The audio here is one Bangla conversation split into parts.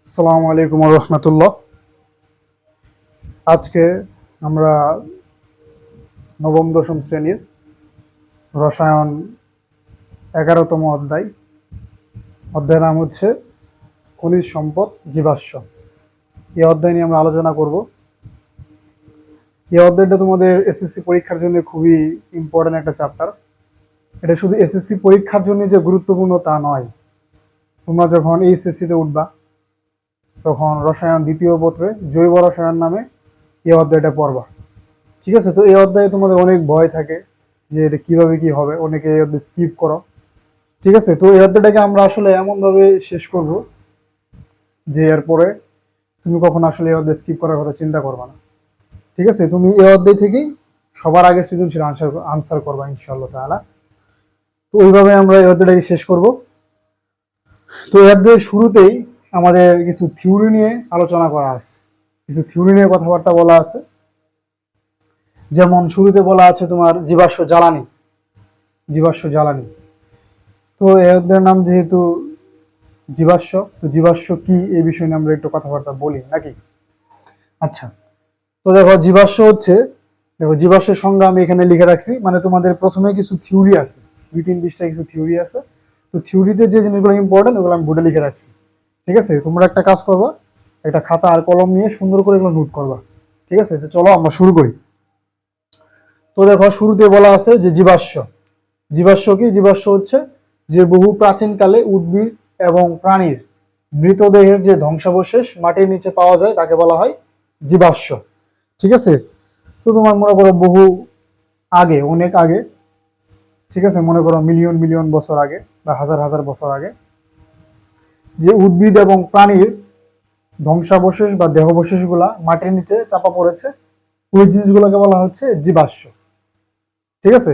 আসসালামু আলাইকুম রহমতুল্লাহ। আজকে আমরা নবম দশম শ্রেণীর রসায়ন 11তম অধ্যায়ের নাম হচ্ছে খনিজ সম্পদ জীবাশ্ম। এই অধ্যায় নিয়ে আমরা আলোচনা করব। এই অধ্যায়টা তোমাদের এসএসসি পরীক্ষার জন্য খুবই ইম্পর্টেন্ট একটা চ্যাপ্টার। এটা শুধু এসএসসি পরীক্ষার জন্য যে গুরুত্বপূর্ণ তা নয়, তোমরা যখন এইচএসসিতে উঠবা তখন রসায়ন দ্বিতীয় পত্রে জৈব রসায়ন নামে এই অধ্যায়টা পড়বা। ঠিক আছে, তো এই অধ্যায়ে তোমাদের অনেক ভয় থাকে যে এটা কিভাবে কি হবে, অনেকে এই অধ্যায় স্কিপ করো। ঠিক আছে, তো এই অধ্যায়টাকে আমরা আসলে এমনভাবে শেষ করব যে এরপরে তুমি কখন আসলে এই অধ্যায় স্কিপ করার কথা চিন্তা করবা না। ঠিক আছে, তুমি এই অধ্যায় থেকেই সবার আগে সৃজনশীল আনসার করবা ইনশাআল্লাহ তাআলা। তো ওইভাবে আমরা এই অধ্যায়টাকে শেষ করব। তো এই অধ্যায়ের শুরুতেই আমাদের কিছু থিওরি নিয়ে আলোচনা করা আছে, কিছু থিওরি নিয়ে কথাবার্তা বলা আছে। যেমন শুরুতে বলা আছে তোমার জীবাশ্ম জ্বালানি। তো এই অধ্যায়ের নাম যেহেতু জীবাশ্ম, তো জীবাশ্ম কি এই বিষয় নিয়ে আমরা একটু কথাবার্তা বলি নাকি। আচ্ছা, তো দেখো জীবাশ্মের সংজ্ঞা আমি এখানে লিখে রাখছি। মানে তোমাদের প্রথমে কিছু থিওরি আছে, 2-3 পৃষ্ঠায় কিছু থিওরি আছে। তো থিওরিতে যে জিনিসগুলো ইম্পর্টেন্ট ওগুলো আমি বোর্ডে লিখে রাখছি। ঠিক আছে, তোমরা একটা কাজ করবা, একটা খাতা আর কলম নিয়ে সুন্দর করে এগুলো নোট করবা। ঠিক আছে, তো চলো আমরা শুরু করি। তো দেখো শুরুতে বলা আছে যে জীবাশ্ম কি? জীবাশ্ম হচ্ছে যে বহু প্রাচীনকালে উদ্ভিদ এবং প্রাণীর মৃতদেহের যে ধ্বংসাবশেষ মাটির নিচে পাওয়া যায় তাকে বলা হয় জীবাশ্ম। ঠিক আছে, তো তোমার মনে করো বহু আগে, অনেক আগে, ঠিক আছে, মনে করো মিলিয়ন মিলিয়ন বছর আগে বা হাজার হাজার বছর আগে যে উদ্ভিদ এবং প্রাণীর ধ্বংসাবশেষ বা দেহাবশেষগুলা মাটির নিচে চাপা পড়েছে, ওই জিনিসগুলোকে বলা হচ্ছে জীবাশ্ম। ঠিক আছে,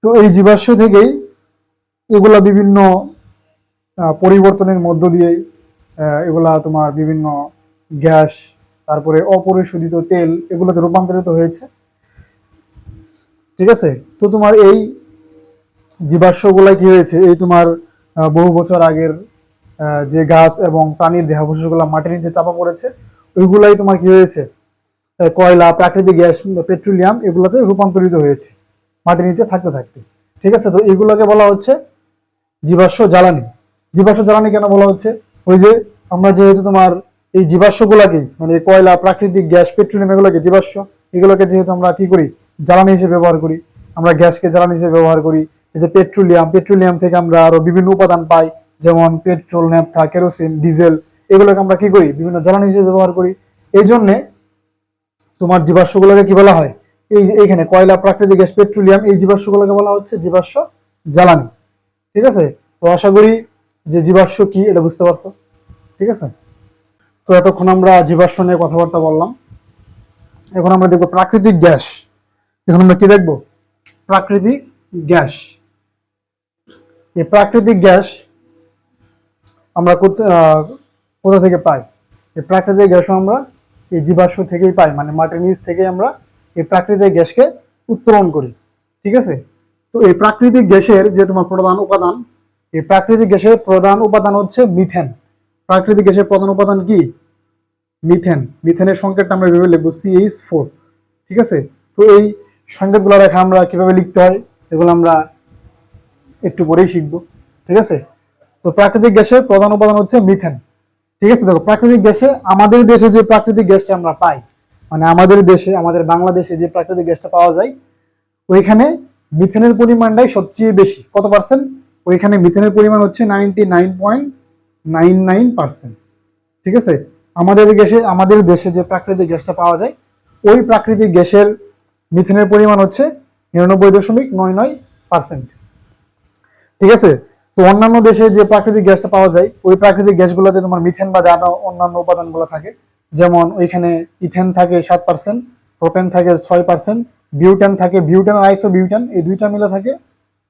তো এই জীবাশ্ম থেকেই এগুলা বিভিন্ন পরিবর্তনের মধ্য দিয়ে এগুলা তোমার বিভিন্ন গ্যাস, তারপরে অপরিশোধিত তেল এগুলোতে রূপান্তরিত হয়েছে। ঠিক আছে, তো তোমার এই জীবাশ্মগুলা কি হয়েছে, এই তোমার বহু বছর আগের যে গাছ এবং প্রাণীর দেহাবশেষগুলো মাটির নিচে চাপা পড়েছে, ওইগুলাই তোমার কি হয়েছে, কয়লা, প্রাকৃতিক গ্যাস, পেট্রোলিয়াম এগুলোতে রূপান্তরিত হয়েছে মাটির নিচে থাকতে থাকতে। ঠিক আছে, তো এগুলোকে বলা হচ্ছে জীবাশ্ম জ্বালানি। জীবাশ্ম জ্বালানি কেন বলা হচ্ছে? ওই যে আমরা যেহেতু তোমার এই জীবাশ্মগুলাকেই, মানে কয়লা, প্রাকৃতিক গ্যাস, পেট্রোলিয়াম এগুলোকে জীবাশ্ম, এগুলোকে যেহেতু আমরা কি করি, জ্বালানি হিসেবে ব্যবহার করি, আমরা গ্যাসকে জ্বালানি হিসেবে ব্যবহার করি। এই যে পেট্রোলিয়াম থেকে আমরা আরো বিভিন্ন উপাদান পাই, যেমন পেট্রোল, ন্যাপথা, কেরোসিন, ডিজেল, এগুলোকে আমরা কি করি, বিভিন্ন জ্বালানি হিসেবে ব্যবহার করি। এই জন্যে তোমার জীবাশ্মগুলোকে কি বলা হয়, এইখানে কয়লা, প্রাকৃতিক গ্যাস, পেট্রোলিয়াম এই জীবাশ্মগুলোকে বলা হচ্ছে জীবাশ্ম জ্বালানি। ঠিক আছে, তো আশা করি যে জীবাশ্ম কি এটা বুঝতে পারছো। ঠিক আছে, তো এতক্ষণ আমরা জীবাশ্ম নিয়ে কথাবার্তা বললাম। এখন আমরা দেখবো প্রাকৃতিক গ্যাস। এখন আমরা কি দেখবো? প্রাকৃতিক গ্যাস। এই প্রাকৃতিক গ্যাস আমরা কোথা থেকে পাই? এই প্রাকৃতিক গ্যাসও আমরা এই জীবাশ্ম থেকেই পাই, মানে মাটির নিচ থেকে আমরা এই প্রাকৃতিক গ্যাসকে উত্তোলন করি। ঠিক আছে, তো এই প্রাকৃতিক গ্যাসের যে তোমার প্রধান উপাদান, এই প্রাকৃতিক গ্যাসের প্রধান উপাদান হচ্ছে মিথেন। প্রাকৃতিক গ্যাসের প্রধান উপাদান কি? মিথেন। মিথেনের সংকেতটা আমরা এভাবে লিখবো CH4। ঠিক আছে, তো এই সংকেতগুলো রেখা আমরা কিভাবে লিখতে হয় এগুলো আমরা একটু পরেই শিখবো। ঠিক আছে, তো প্রাকৃতিক গ্যাসের প্রধান উপাদান হচ্ছে মিথেন। ঠিক আছে, দেখো প্রাকৃতিক গ্যাসে আমাদের দেশে যে প্রাকৃতিক গ্যাসটা আমরা পাই, মানে আমাদের দেশে, আমাদের বাংলাদেশে যে প্রাকৃতিক গ্যাসটা পাওয়া যায়, ওইখানে মিথেনের পরিমাণটাই সবচেয়ে বেশি। কত পার্সেন্ট? ওইখানে মিথেনের পরিমাণ হচ্ছে 99.99%। ঠিক আছে, আমাদের দেশে যে প্রাকৃতিক গ্যাসটা পাওয়া যায়, ওই প্রাকৃতিক গ্যাসের মিথেনের পরিমাণ হচ্ছে 99.99%। ঠিক আছে, তো অন্যান্য দেশে যে প্রাকৃতিক গ্যাসটা পাওয়া যায়, ওই প্রাকৃতিক গ্যাসগুলোতে তোমার মিথেন বা আরো অন্যান্য উপাদানগুলো থাকে। যেমন ওইখানে ইথেন থাকে 7%, প্রোপেন থাকে 6%, বিউটেন থাকে, বিউটেন আর আইসো বিউটেন এই দুইটা মিলে থাকে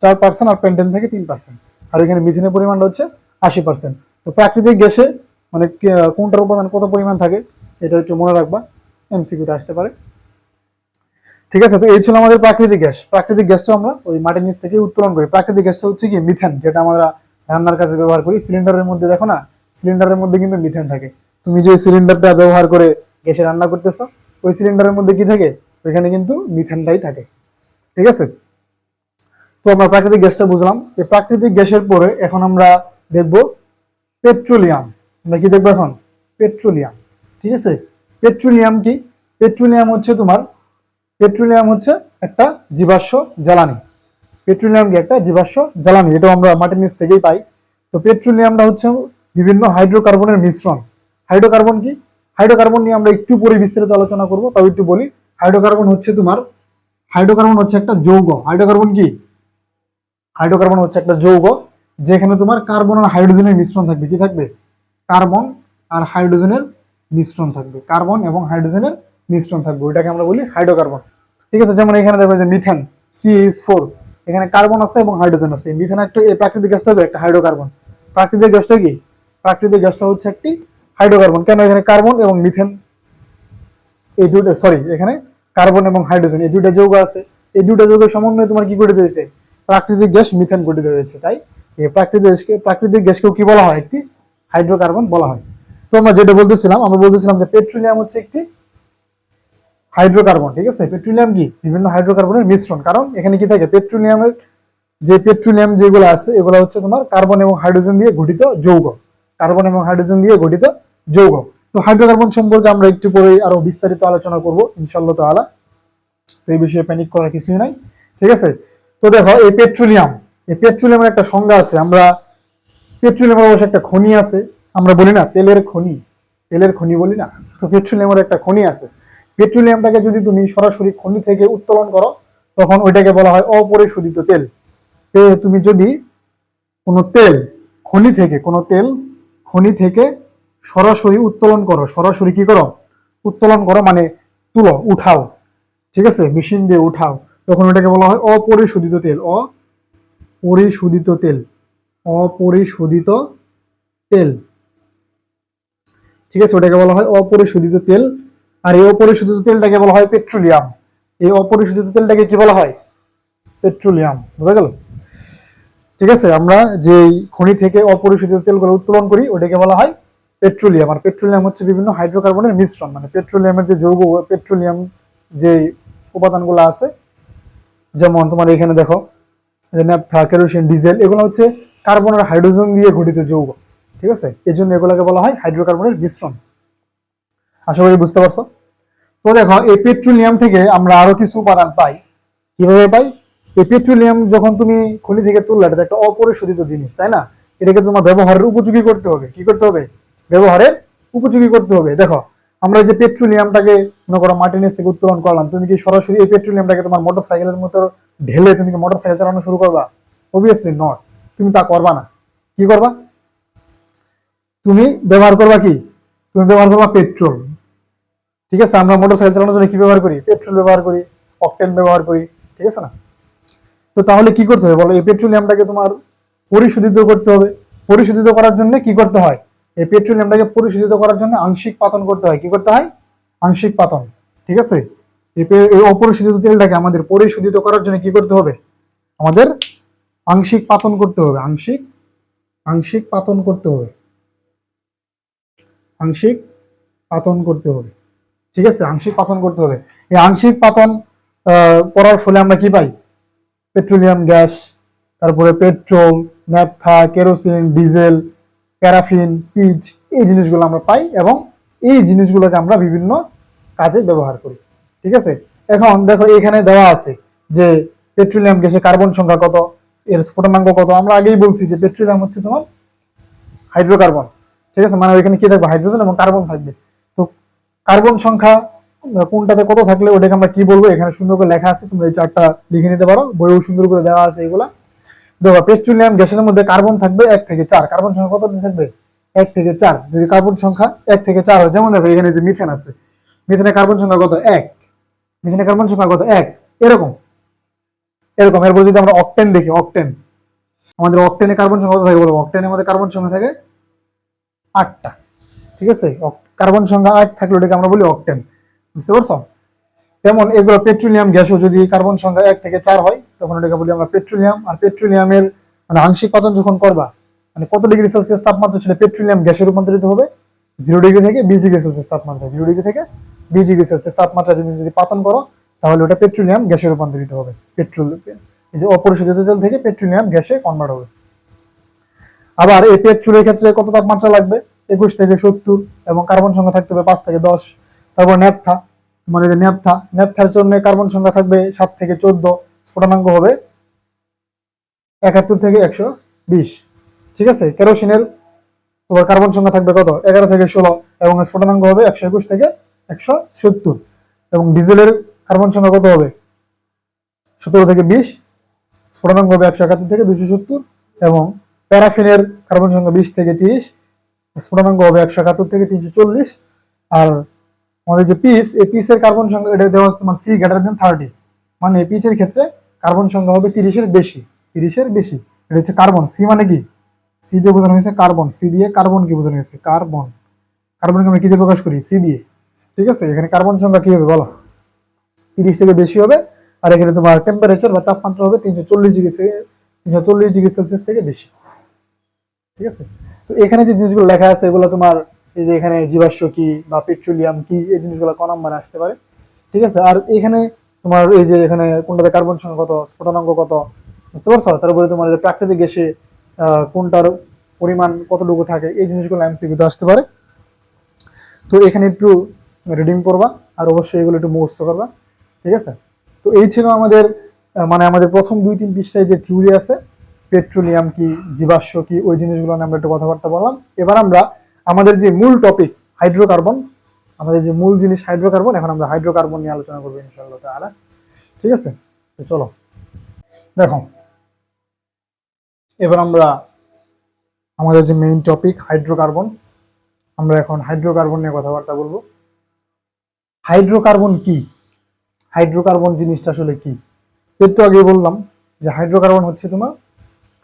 4%, আর পেন্টেন থাকে 3%। আর এখানে মিথেনের পরিমাণটা হচ্ছে 80%। তো প্রাকৃতিক গ্যাসে মানে কোনটার উপাদান কত পরিমাণ থাকে এটা একটু মনে রাখবা, MCQতে আসতে পারে। ঠিক আছে, তো এই ছিল আমাদের প্রাকৃতিক গ্যাস। প্রাকৃতিক গ্যাসটা আমরা ওই মাটির নিচ থেকে উত্তোলন করি। প্রাকৃতিক গ্যাসটা হচ্ছে কি মিথেন, যেটা আমরা রান্নার কাজে ব্যবহার করি। সিলিন্ডারের মধ্যে দেখো না সিলিন্ডারের মধ্যে কিন্তু মিথেন থাকে। তুমি যে সিলিন্ডারটা ব্যবহার করে গ্যাসে রান্না করতেছো, ওই সিলিন্ডারের মধ্যে কি থাকে? ওইখানে কিন্তু মিথেনটাই থাকে। ঠিক আছে, তো আমরা প্রাকৃতিক গ্যাসটা বুঝলাম। এই প্রাকৃতিক গ্যাসের পরে এখন আমরা দেখব পেট্রোলিয়াম। আমরা কি দেখবো এখন? পেট্রোলিয়াম। ঠিক আছে, পেট্রোলিয়াম কি? পেট্রোলিয়াম হচ্ছে একটা জীবাশ্ম জ্বালানি। পেট্রোলিয়াম কি? একটা জীবাশ্ম জ্বালানি। এটাও আমরা মাটির নিচ থেকেই পাই। তো পেট্রোলিয়ামটা হচ্ছে বিভিন্ন হাইড্রোকার্বনের মিশ্রণ। হাইড্রোকার্বন কি? হাইড্রোকার্বন নিয়ে আমরা একটু পরে বিস্তারিত আলোচনা করব, তাও একটু বলি। হাইড্রোকার্বন হচ্ছে একটা যৌগ। হাইড্রোকার্বন কি? হাইড্রোকার্বন হচ্ছে একটা যৌগ, যেখানে তোমার কার্বন আর হাইড্রোজেনের মিশ্রণ থাকবে। কি থাকবে? কার্বন আর হাইড্রোজেনের মিশ্রণ থাকবে। কার্বন এবং হাইড্রোজেনের মিশ্রণ থাকবে, ওইটাকে আমরা বলি হাইড্রোকার্বন। ঠিক আছে, যেমন এখানে দেখো যে মিথেন, CH4, এখানে কার্বন আছে এবং হাইড্রোজেন আছে। মিথেন একটা, এই প্রাকৃতিক গ্যাসটা হবে একটা হাইড্রোকার্বন। প্রাকৃতিক গ্যাসটা কি? প্রাকৃতিক গ্যাসটা হচ্ছে একটি হাইড্রোকার্বন। কেন? এখানে কার্বন এবং মিথেন, এই দুটো, সরি, এখানে কার্বন এবং হাইড্রোজেন, এই দুইটা যৌগ আছে। এই দুইটা যৌগের সমন্বয়ে তোমার কি গঠিত হয়েছে? প্রাকৃতিক গ্যাস মিথেন গঠিত হয়েছে। তাই এই প্রাকৃতিক গ্যাসকেও কি বলা হয়? একটি হাইড্রোকার্বন বলা হয়। তো আমরা যেটা বলতেছিলাম যে পেট্রোলিয়াম হচ্ছে একটি হাইড্রোকার্বন। ঠিক আছে, পেট্রোলিয়াম কি? বিভিন্ন হাইড্রোকার্বনের মিশ্রণ। কারণ এখানে কি থাকে? পেট্রোলিয়াম যেগুলো আছে, এগুলো হচ্ছে তোমার কার্বন এবং হাইড্রোজেন দিয়ে গঠিত যৌগ। কার্বন এবং হাইড্রোজেন দিয়ে গঠিত যৌগ। তো হাইড্রোকার্বন সম্পর্কে আমরা একটু পরে আরো বিস্তারিত আলোচনা করব ইনশাআল্লাহ তাআলা। তো এই বিষয়ে প্যানিক করার কিছুই নাই। ঠিক আছে, তো দেখো এই পেট্রোলিয়ামের একটা সংজ্ঞা আছে। আমরা পেট্রোলিয়ামের অবশ্য একটা খনি আছে। আমরা বলি না তেলের খনি বলি না? তো পেট্রোলিয়ামের একটা খনি আছে। পেট্রোলিয়ামটাকে যদি তুমি সরাসরি খনি থেকে উত্তোলন করো, তখন ওইটাকে বলা হয় অপরিশোধিত তেল। তুমি যদি কোনো তেল খনি থেকে সরাসরি উত্তোলন করো, সরাসরি কি করো? উত্তোলন করো মানে উঠাও। ঠিক আছে, মেশিন দিয়ে উঠাও, তখন ওটাকে বলা হয় অপরিশোধিত তেল। অপরিশোধিত তেল। ঠিক আছে, ওটাকে বলা হয় অপরিশোধিত তেল। আর এই অপরিশোধিত তেলটাকে বলা হয় পেট্রোলিয়াম। এই অপরিশোধিত তেলটাকে কি বলা হয়? পেট্রোলিয়াম। বুঝা গেল? ঠিক আছে, আমরা যে খনি থেকে অপরিশোধিত তেলগুলো উত্তোলন করি, ওটাকে বলা হয় পেট্রোলিয়াম। আর পেট্রোলিয়াম হচ্ছে বিভিন্ন হাইড্রোকার্বনের মিশ্রণ। মানে পেট্রোলিয়ামের যে যৌগ, পেট্রোলিয়াম যে উপাদানগুলো আছে, যেমন তোমার এখানে দেখো ন্যাপথা, কেরোসিন, ডিজেল, এগুলো হচ্ছে কার্বন আর হাইড্রোজেন দিয়ে গঠিত যৌগ। ঠিক আছে, এই জন্য এগুলোকে বলা হয় হাইড্রোকার্বনের মিশ্রণ। আশা করি বুঝতে পারছো। তো দেখো এই পেট্রোলিয়াম থেকে আমরা আরো কিছু উপাদান পাই। কিভাবে পাই? এই পেট্রোলিয়াম যখন তুমি খনি থেকে তুললে, এটা একটা অপরিশোধিত জিনিস, তাই না? এটাকে তোমার ব্যবহারের উপযোগী করতে হবে। কি করতে হবে? ব্যবহারের উপযোগী করতে হবে। দেখো আমরা যে পেট্রোলিয়ামটাকে মনে করো মাটির নিচ থেকে উত্তোলন করলাম, তুমি কি সরাসরি এই পেট্রোলিয়ামটাকে তোমার মোটর সাইকেলের মতো ঢেলে তুমি কি মোটর সাইকেল চালানো শুরু করবা? Obviously not. তুমি তা করবা না। কি করবা? তুমি ব্যবহার করবা কি? তুমি ব্যবহার করবা পেট্রোল। ঠিক আছে, আমরা মোটর সাইকেল চালানোর জন্য কি ব্যবহার করি? পেট্রোল ব্যবহার করি, অকটেন ব্যবহার করি। ঠিক আছে না? তো তাহলে কি করতে হবে বলো? এই পেট্রোলিয়ামটাকে তোমার পরিশোধিত করতে হবে। পরিশোধিত করার জন্য কি করতে হয়? এই পেট্রোলিয়ামটাকে পরিশোধিত করার জন্য আংশিক পাতন করতে হয়। কি করতে হয়? আংশিক পাতন। ঠিক আছে, এই অপরিশোধিত তেলটাকে আমাদের পরিশোধিত করার জন্য কি করতে হবে? আমাদের আংশিক পাতন করতে হবে। আংশিক পাতন করতে হবে। আংশিক পাতন করতে হবে। ঠিক আছে, আংশিক পাতন করতে হবে। এই আংশিক পাতন করার ফলে আমরা কি পাই? পেট্রোলিয়াম গ্যাস, তারপরে petrol, naphtha, kerosene, diesel, paraffin, pitch, এই জিনিসগুলো আমরা পাই এবং এই জিনিসগুলোকে আমরা বিভিন্ন কাজে ব্যবহার করি। ঠিক আছে, এখন দেখো এখানে দেওয়া আছে যে পেট্রোলিয়াম গ্যাসে কার্বন সংখ্যা কত, এর স্ফুটনাঙ্ক কত। আমরা আগেই বলছি যে পেট্রোলিয়াম হচ্ছে তোমার হাইড্রোকার্বন। ঠিক আছে, মানে ওইখানে কি থাকবে? হাইড্রোজেন এবং কার্বন থাকবে। তো কার্বন সংখ্যা কোনটাতে কত থাকলে ওটাকে আমরা কি বলবো? এখানে সুন্দর করে লেখা আছে, তুমি এই চারটা লিখে নিতে পারো, বইও সুন্দর করে দেওয়া আছে এগুলা। দেখো পেট্রোলিয়াম গ্যাসের মধ্যে কার্বন থাকবে 1 থেকে 4। কার্বন সংখ্যা কত থাকবে? 1 থেকে 4। যদি কার্বন সংখ্যা 1 থেকে 4 হয়, যেমন দেখো এখানে যে মিথেন আছে, মিথেনের কার্বন সংখ্যা কত? 1। মিথেনের কার্বন সংখ্যা কত? 1। এরকম এরপর যদি আমরা অকটেন দেখি, আমাদের অকটেনে কার্বন সংখ্যা কত থাকে বলো? অকটেনে আমাদের কার্বন সংখ্যা থাকে 8টা। ঠিক আছে, কার্বন সংখ্যা 8 থাকলে ওটাকে আমরা বলি অকটেন। বুঝতে পারছো? তেমন এগুলো পেট্রোলিয়াম গ্যাসও যদি কার্বন সংখ্যা 1 থেকে 4 হয়, তখন ওটাকে বলি আমরা পেট্রোলিয়াম। আর পেট্রোলিয়ামের মানে আংশিক পাতন যখন করবা, মানে কত ডিগ্রি সেলসিয়াস তাপমাত্রা ছিল পেট্রোলিয়াম গ্যাসে রূপান্তরিত হবে 0 ডিগ্রি থেকে 20 ডিগ্রি সেলসিয়াস তাপমাত্রা, 0 ডিগ্রি থেকে 20 ডিগ্রি সেলসিয়াস তাপমাত্রা যদি পাতন করো তাহলে ওটা পেট্রোলিয়াম গ্যাসে রূপান্তরিত হবে। পেট্রোল এই যে অপরিশোধিত তেল থেকে পেট্রোলিয়াম গ্যাসে কনভার্ট হবে। আবার এই পেট্রোলের ক্ষেত্রে কত তাপমাত্রা লাগবে 21 থেকে 70 এবং কার্বন সংখ্যা থাকতে হবে 5 থেকে 10। তারপর ন্যাপথা, তোমার এই যে ন্যাপথার জন্য কার্বন সংখ্যা থাকবে 7 থেকে 14, স্ফুটনাঙ্ক হবে 71 থেকে 120। ঠিক আছে, কেরোসিনের তোমার কার্বন সংখ্যা থাকবে কত 11 থেকে 16 এবং স্ফুটনাঙ্ক হবে 121 থেকে 170। এবং ডিজেলের কার্বন সংখ্যা কত হবে 17 থেকে 20, স্ফুটনাঙ্ক হবে 171 থেকে 270। এবং প্যারাফিনের কার্বন সংখ্যা 20 থেকে 30, স্ফুটনাঙ্ক হবে 171 থেকে 340। আর আমাদের যে পিচ, এই পিচের কার্বন সংখ্যা এটা দেওয়া আছে তোমার C greater than 30, মানে পিচের ক্ষেত্রে কার্বন সংখ্যা হবে 30-এর বেশি। এটা হচ্ছে কার্বন। সি মানে কি, সি দিয়ে বোঝানো হয়েছে কার্বন, সি দিয়ে কার্বন কি বোঝানো হয়েছে কার্বনকে আমরা কি দিয়ে প্রকাশ করি, সি দিয়ে। ঠিক আছে, এখানে কার্বন সংখ্যা কি হবে বলো 30 থেকে বেশি হবে। আর এখানে তোমার টেম্পারেচার বা তাপমাত্রা হবে 340 ডিগ্রি সেলসিয়াস থেকে বেশি। ঠিক আছে, তো এখানে যে জিনিসগুলো লেখা আছে এগুলো তোমার এই যে এখানে জীবাশ্ম কি বা পেট্রোলিয়াম কি এই জিনিসগুলো ক নাম্বারে আসতে পারে। ঠিক আছে, আর এখানে তোমার এই যে এখানে কোনটাতে কার্বন সংখ্যা কত, স্ফুটনাঙ্ক কত, বুঝতে পারছো। তারপরে তোমার যে প্রাকৃতিক গ্যাসে কোনটার পরিমাণ কতটুকু থাকে এই জিনিসগুলো এমসিকিউতে আসতে পারে। তো এখানে একটু রিডিং করবা আর অবশ্যই এগুলো একটু মুখস্থ করবা। ঠিক আছে, তো এই ছিল আমাদের মানে আমাদের প্রথম 2-3 পৃষ্ঠায় যে থিওরি আছে পেট্রোলিয়াম কি জীবাশ্ম কি ওই জিনিসগুলো নিয়ে আমরা একটু কথাবার্তা বললাম। এবার আমরা আমাদের যে মূল টপিক হাইড্রোকার্বন, আমাদের যে মূল জিনিস হাইড্রোকার্বন, এখন আমরা হাইড্রোকার্বন নিয়ে আলোচনা করবো ইনশাআল্লাহ তাআলা। ঠিক আছে, তো চলো দেখো এবার আমরা আমাদের যে মেইন টপিক হাইড্রোকার্বন, আমরা এখন হাইড্রোকার্বন নিয়ে কথাবার্তা বলবো। হাইড্রোকার্বন কি, হাইড্রোকার্বন জিনিসটা আসলে কি। একটু আগে বললাম যে হাইড্রোকার্বন হচ্ছে তোমার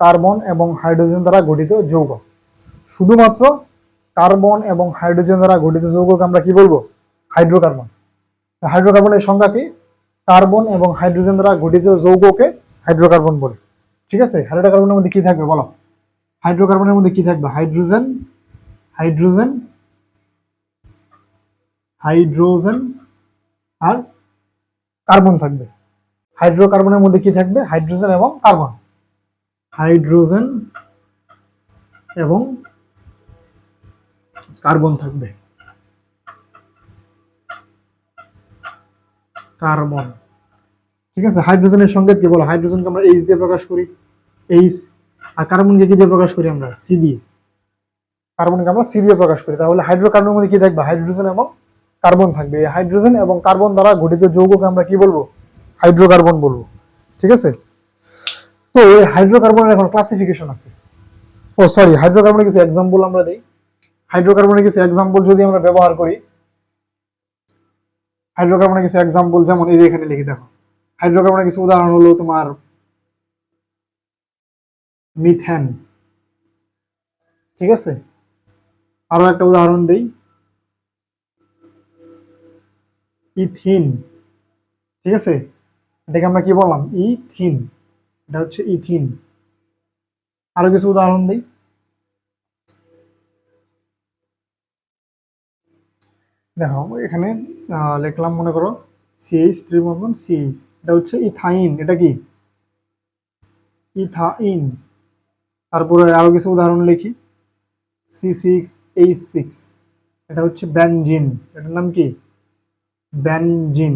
কার্বন এবং হাইড্রোজেন দ্বারা গঠিত যৌগ। শুধুমাত্র কার্বন এবং হাইড্রোজেন দ্বারা গঠিত যৌগকে আমরা কি বলবো, হাইড্রোকার্বন। হাইড্রোকার্বনের সংজ্ঞা কি, কার্বন এবং হাইড্রোজেন দ্বারা গঠিত যৌগকে হাইড্রোকার্বন বলে। ঠিক আছে, হাইড্রোকার্বনের মধ্যে কি থাকবে বলো, হাইড্রোকার্বনের মধ্যে কি থাকবে, হাইড্রোজেন হাইড্রোজেন হাইড্রোজেন আর কার্বন থাকবে। হাইড্রোকার্বনের মধ্যে কি থাকবে, হাইড্রোজেন এবং কার্বন, হাইড্রোজেন এবং কার্বন থাকবে, কার্বন। ঠিক আছে, হাইড্রোজেনের সংকেত কি বলো, হাইড্রোজেনকে আমরা এইচ দিয়ে প্রকাশ করি, এইচ। আর কার্বনকে কি দিয়ে প্রকাশ করি আমরা, সি দিয়ে। কার্বনকে আমরা সি দিয়ে প্রকাশ করি। তাহলে হাইড্রোকার্বনের মধ্যে কি থাকবে, হাইড্রোজেন এবং কার্বন থাকবে। এই হাইড্রোজেন এবং কার্বন দ্বারা গঠিত যৌগকে আমরা কি বলবো, হাইড্রোকার্বন বলবো। ঠিক আছে, তো এই হাইড্রোকার্বনের এখন ক্লাসিফিকেশন আছে। ও সরি, হাইড্রোকার্বনের কিছু এক্সাম্পল আমরা দেই। হাইড্রোকার্বনের কিছু এক্সাম্পল যদি আমরা ব্যবহার করি, হাইড্রোকার্বনের কিছু এক্সাম্পল যেমন এই যে এখানে লিখে দেখো, হাইড্রোকার্বনের কিছু উদাহরণ হলো তোমার মিথেন। ঠিক আছে, আরো একটা উদাহরণ দেই, ইথিন। ঠিক আছে, এটাকে আমরা কি বললাম, ইথিন, এটা হচ্ছে ইথিন। আরো কিছু উদাহরণ দিই, দেখো এখানে লিখলাম মনে করো সিএইচ ত্রিবন্ধন সিএইচ, এটা হচ্ছে ইথাইন, এটা কি ইথাইন। তারপরে আরো কিছু উদাহরণ লিখি, C6H6, এটা হচ্ছে বেনজিন, এটার নাম কি বেনজিন।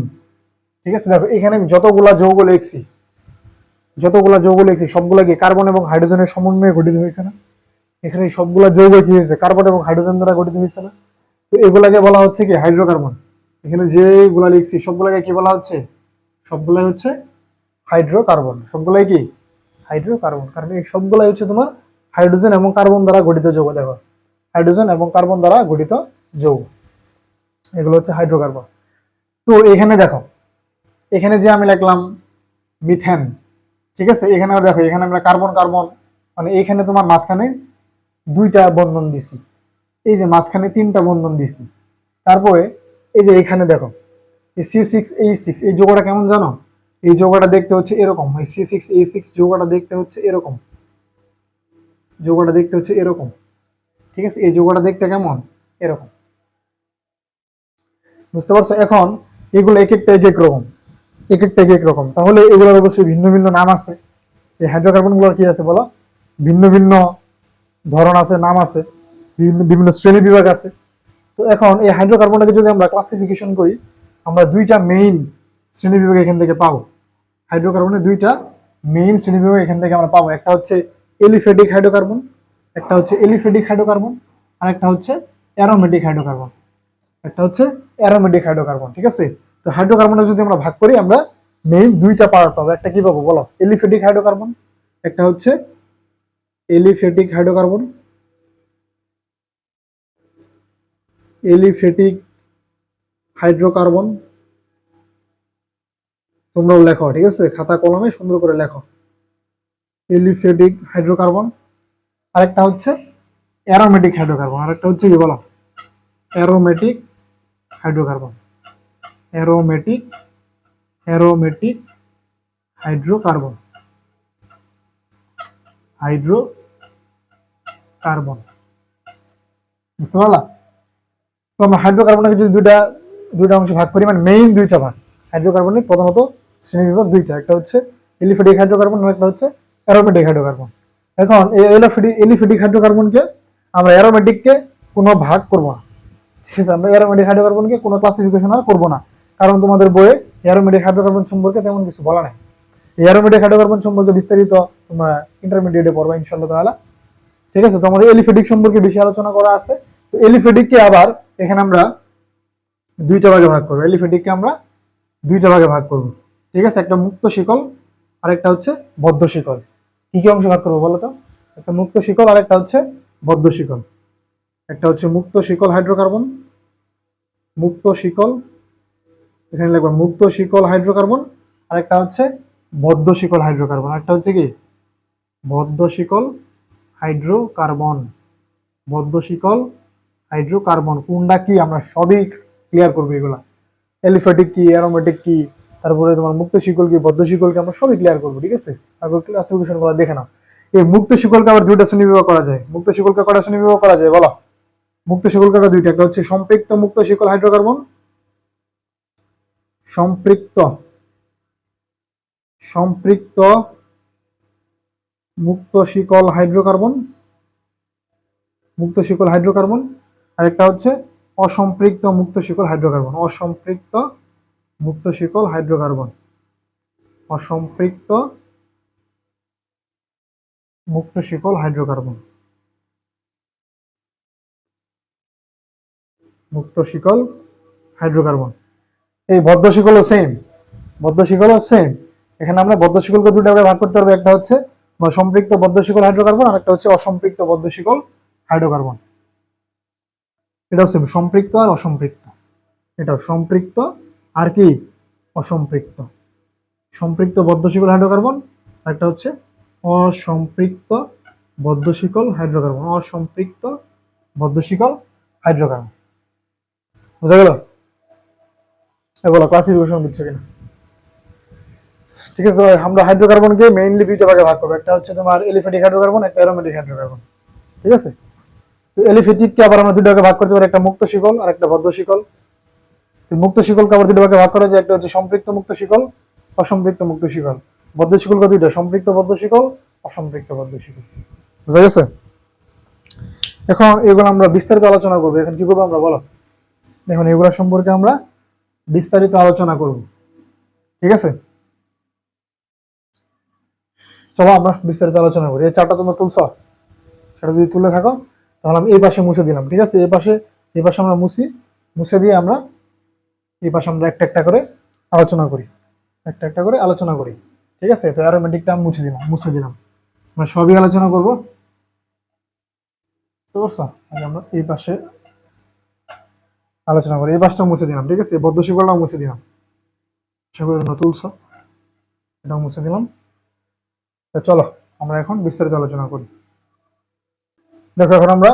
ঠিক আছে, দেখো এখানে যতগুলা যৌগ লিখছি সবগুলা কি কার্বন এবং হাইড্রোজেনের সমন্বয়ে গঠিত হয়েছে না। এখানে সবগুলা যৌগ কি হয়েছে, কার্বন এবং হাইড্রোজেন দ্বারা গঠিত হয়েছে না। তো এগুলাকে বলা হচ্ছে কি হাইড্রোকার্বন। এখানে যেগুলা লিখছি সবগুলাকে কি বলা হচ্ছে, সবগুলাই হচ্ছে হাইড্রোকার্বন, সবগুলাই কি হাইড্রোকার্বন। কারণ এই সবগুলাই হচ্ছে তোমার হাইড্রোজেন এবং কার্বন দ্বারা গঠিত যৌগ। দেখো হাইড্রোজেন এবং কার্বন দ্বারা গঠিত যৌগ, এগুলো হচ্ছে হাইড্রোকার্বন। তো এখানে দেখো, এখানে যে আমি লিখলাম মিথেন, ঠিক আছে, এখানে দেখো এখানে আমরা কার্বন কার্বন মানে এখানে তোমার মাঝখানে 2টা বন্ধন দিছি, এই যে মাঝখানে 3টা বন্ধন দিছি। তারপরে এই যে এখানে দেখো এই C6H6 এই যৌগটা কেমন জানো, এই যৌগটা দেখতে হচ্ছে এরকম, এই C6H6 যৌগটা দেখতে হচ্ছে এরকম, যৌগটা দেখতে হচ্ছে এরকম, ঠিক আছে? এই যৌগটা দেখতে কেমন? এরকম, বুঝতে পারছো? এখন এগুলো এক একটা এক এক রকম, এক একটা এক এক রকম, তাহলে এগুলোর অবশ্যই ভিন্ন ভিন্ন নাম আছে। এই হাইড্রোকার্বন গুলোর কি আছে বলো? ভিন্ন ভিন্ন ধরন আছে, নাম আছে, বিভিন্ন বিভিন্ন শ্রেণী বিভাগ আছে। তো এখন এই হাইড্রোকার্বনটাকে যদি আমরা ক্লাসিফিকেশন করি, আমরা দুইটা মেইন শ্রেণী বিভাগ এখান থেকে পাবো। হাইড্রোকার্বনের দুইটা মেইন শ্রেণী বিভাগ এখান থেকে আমরা পাবো। একটা হচ্ছে এলিফ্যাটিক হাইড্রোকার্বন, একটা হচ্ছে এলিফ্যাটিক হাইড্রোকার্বন, আর একটা হচ্ছে অ্যারোমেটিক হাইড্রোকার্বন, একটা হচ্ছে অ্যারোমেটিক হাইড্রোকার্বন, ঠিক আছে? তো হাইড্রোকার্বনটা যদি আমরা ভাগ করি, আমরা মেইন দুইটা পার্ট পাবো। একটা কি পাবো বলো? এলিফ্যাটিক হাইড্রোকার্বন, একটা হচ্ছে এলিফ্যাটিক হাইড্রোকার্বন, এলিফ্যাটিক হাইড্রোকার্বন। তোমরাও লেখো, ঠিক আছে? খাতা কলমে সুন্দর করে লেখো, এলিফ্যাটিক হাইড্রোকার্বন। আরেকটা হচ্ছে অ্যারোমেটিক হাইড্রোকার্বন, আরেকটা হচ্ছে কি বলো? Aromatic hydrocarbon, aromatic, aromatic hydrocarbon, hydrocarbon, বুঝতে পারলা? তো আমরা হাইড্রোকার্বনকে যদি দুইটা দুইটা অংশে ভাগ করি, মানে মেইন দুইটা ভাগ। হাইড্রোকার্বনের প্রধানত শ্রেণীবিভাগ দুইটা, একটা হচ্ছে এলিফ্যাটিক হাইড্রোকার্বন আর একটা হচ্ছে অ্যারোমেটিক হাইড্রোকার্বন। এখন এই এলিফ্যাটিক হাইড্রোকার্বনকে আমরা অ্যারোমেটিককে কোনো ভাগ করব না, ঠিক আছে? আমরা অ্যারোমেটিক হাইড্রোকার্বনকে কোনো ক্লাসিফিকেশন আর করবো না, কারণ তোমাদের বইয়ে অ্যারোমেটিক হাইড্রোকার্বন সম্পর্কে তেমন কিছু বলা নাই। এই অ্যারোমেটিক হাইড্রোকার্বন সম্পর্কে বিস্তারিত তোমরা ইন্টারমিডিয়েটে পড়বা ইনশাআল্লাহ তাআলা, ঠিক আছে? তো আমাদের এলিফ্যাটিক সম্পর্কে বেশি আলোচনা করা আছে। তো এলিফ্যাটিককে আবার এখানে আমরা দুইটা ভাগে ভাগ করবো। এলিফ্যাটিককে আমরা দুইটা ভাগে ভাগ করব, ঠিক আছে? একটা মুক্ত শিকল আর একটা হচ্ছে বদ্ধ শিকল। কি কি অংশ ভাগ করবো বলো তো? একটা মুক্ত শিকল আর একটা হচ্ছে বদ্ধ শিকল। একটা হচ্ছে মুক্ত শিকল হাইড্রোকার্বন, মুক্ত শিকল, এখানে লিখবা মুক্ত শিকল হাইড্রোকার্বন, আর একটা হচ্ছে বদ্ধ শিকল হাইড্রোকার্বন, একটা হচ্ছে কি বদ্ধ শিকল হাইড্রোকার্বন, বদ্ধ শিকল হাইড্রোকার্বন। কোনটা কি আমরা সবই ক্লিয়ার করবো এগুলা। এলিফ্যাটিক কি, অ্যারোমেটিক কি, তারপরে তোমার মুক্ত শিকল কি, বদ্ধ শিকলকে আমরা সবই ক্লিয়ার করবো, ঠিক আছে? তারপর ক্লাসিফিকেশন গুলো দেখে নাও। এই মুক্ত শিকলকে আবার দুইটা শ্রেণীবিভাগ করা যায়। মুক্ত শিকলকে কয়টা শ্রেণীবিভাগ করা যায় বলো? মুক্ত শিকলকে দুইটা, একটা হচ্ছে সম্পৃক্ত মুক্ত শিকল হাইড্রোকার্বন, সম্পৃক্ত, সম্পৃক্ত মুক্ত শিকল হাইড্রোকার্বন, মুক্ত শিকল হাইড্রোকার্বন, আর একটা হচ্ছে অসম্পৃক্ত মুক্ত শিকল হাইড্রোকার্বন, অসম্পৃক্ত মুক্ত শিকল হাইড্রোকার্বন, অসম্পৃক্ত মুক্ত শিকল হাইড্রোকার্বন, মুক্ত শিকল হাইড্রোকার্বন। এই বদ্ধ শিকলও সেম, বদ্ধ শিকলও সেম। এখানে আমরা বদ্ধ শিকলকে দুটো ভাগে ভাগ করতে পারবো। একটা হচ্ছে সম্পৃক্ত বদ্ধ শিকল হাইড্রোকার্বন, আর একটা হচ্ছে অসম্পৃক্ত বদ্ধ শিকল হাইড্রোকার্বন। এটাও সেম, সম্পৃক্ত আর অসম্পৃক্ত। এটাও সম্পৃক্ত আর কি অসম্পৃক্ত। সম্পৃক্ত বদ্ধ শিকল হাইড্রোকার্বন, আর একটা হচ্ছে অসম্পৃক্ত বদ্ধ শিকল হাইড্রোকার্বন, অসম্পৃক্ত বদ্ধ শিকল হাইড্রোকার্বন। বুঝা গেল? এগুলো ক্লাসিফিকেশন বুঝছো কিনা? ঠিক আছে, আমরা হাইড্রোকার্বনকে মেইনলি দুইটা ভাগে ভাগ করবো। একটা হচ্ছে তোমার এলিফ্যাটিক হাইড্রোকার্বন, একটা অ্যারোমেটিক হাইড্রোকার্বন, ঠিক আছে? তো এলিফ্যাটিককে আবার আমরা দুটো ভাগে ভাগ করতে পারি, একটা মুক্ত শিকল আর একটা বদ্ধ শিকল। মুক্ত শিকলকে আবার দুটো ভাগে ভাগ করা যায়, একটা হচ্ছে সম্পৃক্ত মুক্ত শিকল, অসম্পৃক্ত মুক্ত শিকল। বদ্ধ শিকলকে দুইটা, সম্পৃক্ত বদ্ধ শিকল, অসম্পৃক্ত বদ্ধ শিকল। বুঝা গেছে? এখন এগুলো আমরা বিস্তারিত আলোচনা করবো। এখন কি করবো আমরা বলো? এখন এগুলো সম্পর্কে আমরা বিস্তারিত আলোচনা করব, ঠিক আছে? চলো আমরা বিস্তারিত আলোচনা করি। এই চারটা তোমরা তুলছ, সেটা যদি তুলে থাকো তাহলে আমি এই পাশে মুছে দিলাম, ঠিক আছে? এই পাশে আমরা মুছে দিয়ে আমরা এই পাশে আমরা একটা একটা করে আলোচনা করি, একটা একটা করে আলোচনা করি, ঠিক আছে? তো অ্যারোমেটিকটা আমি মুছে দিলাম, আমরা সবই আলোচনা করবো, বুঝতে পারছো? আগে আমরা এই পাশে আলোচনা করি, এই পাশটা মুছে দিলাম, ঠিক আছে? বদ্ধ শিকলটাও মুছে দিলাম, সেগুলো তোমরা তুলছ, এটাও মুছে দিলাম। চলো আমরা এখন বিস্তারিত আলোচনা করি। দেখো এখন আমরা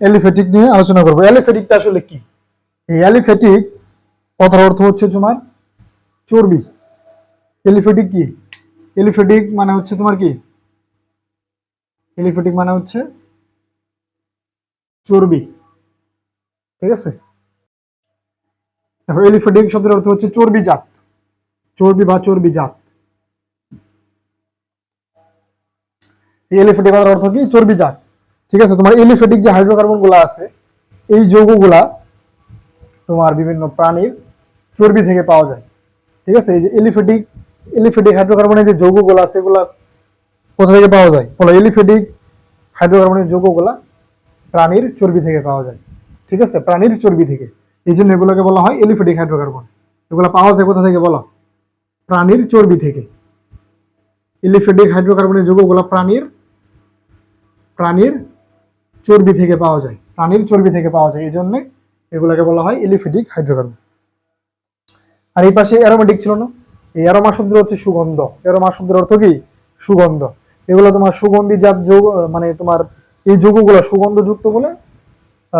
এলিফ্যাটিক নিয়ে আলোচনা করবো। এলিফ্যাটিকটা আসলে কি? এই এলিফ্যাটিক কথার অর্থ হচ্ছে তোমার চর্বি। এলিফ্যাটিক কি? এলিফ্যাটিক মানে হচ্ছে তোমার কি এলিফ্যাটিক মানে হচ্ছে চর্বি, ঠিক আছে। দেখো এলিফ্যাটিক শব্দের অর্থ হচ্ছে চর্বিজাত, চর্বি বা চর্বিজাত। এলিফ্যাটিক কথার অর্থ কি? চর্বিজাত, ঠিক আছে। তোমার এলিফ্যাটিক যে হাইড্রোকার্বন গুলা আছে, এই যৌগগুলা তোমার বিভিন্ন প্রাণীর চর্বি থেকে পাওয়া যায়, ঠিক আছে। এই যে এলিফ্যাটিক হাইড্রোকার্বনের যে যৌগগুলো আছে এগুলা কোথা থেকে পাওয়া যায়? বলো, এলিফ্যাটিক হাইড্রোকার্বনের যৌগগুলা প্রাণীর চর্বি থেকে পাওয়া যায়, ঠিক আছে, প্রাণীর চর্বি থেকে। এই জন্য এগুলোকে বলা হয় এলিফ্যাটিক হাইড্রোকার্বন। এগুলো পাওয়া যায় কোথা থেকে বলো? প্রাণীর চর্বি থেকে। এলিফ্যাটিক হাইড্রোকার্বনের যৌগগুলো প্রাণীর চর্বি থেকে পাওয়া যায়, প্রাণীর চর্বি থেকে পাওয়া যায়, এই জন্য এগুলোকে বলা হয় এলিফ্যাটিক হাইড্রোকার্বন। আর এই পাশে অ্যারোমেটিক ছিল না? এই অ্যারোমা শব্দের হচ্ছে সুগন্ধ। অ্যারোমা শব্দের অর্থ কি? সুগন্ধ। এগুলো তোমার সুগন্ধি জাত যৌগ, মানে তোমার এই যৌগগুলো সুগন্ধযুক্ত বলে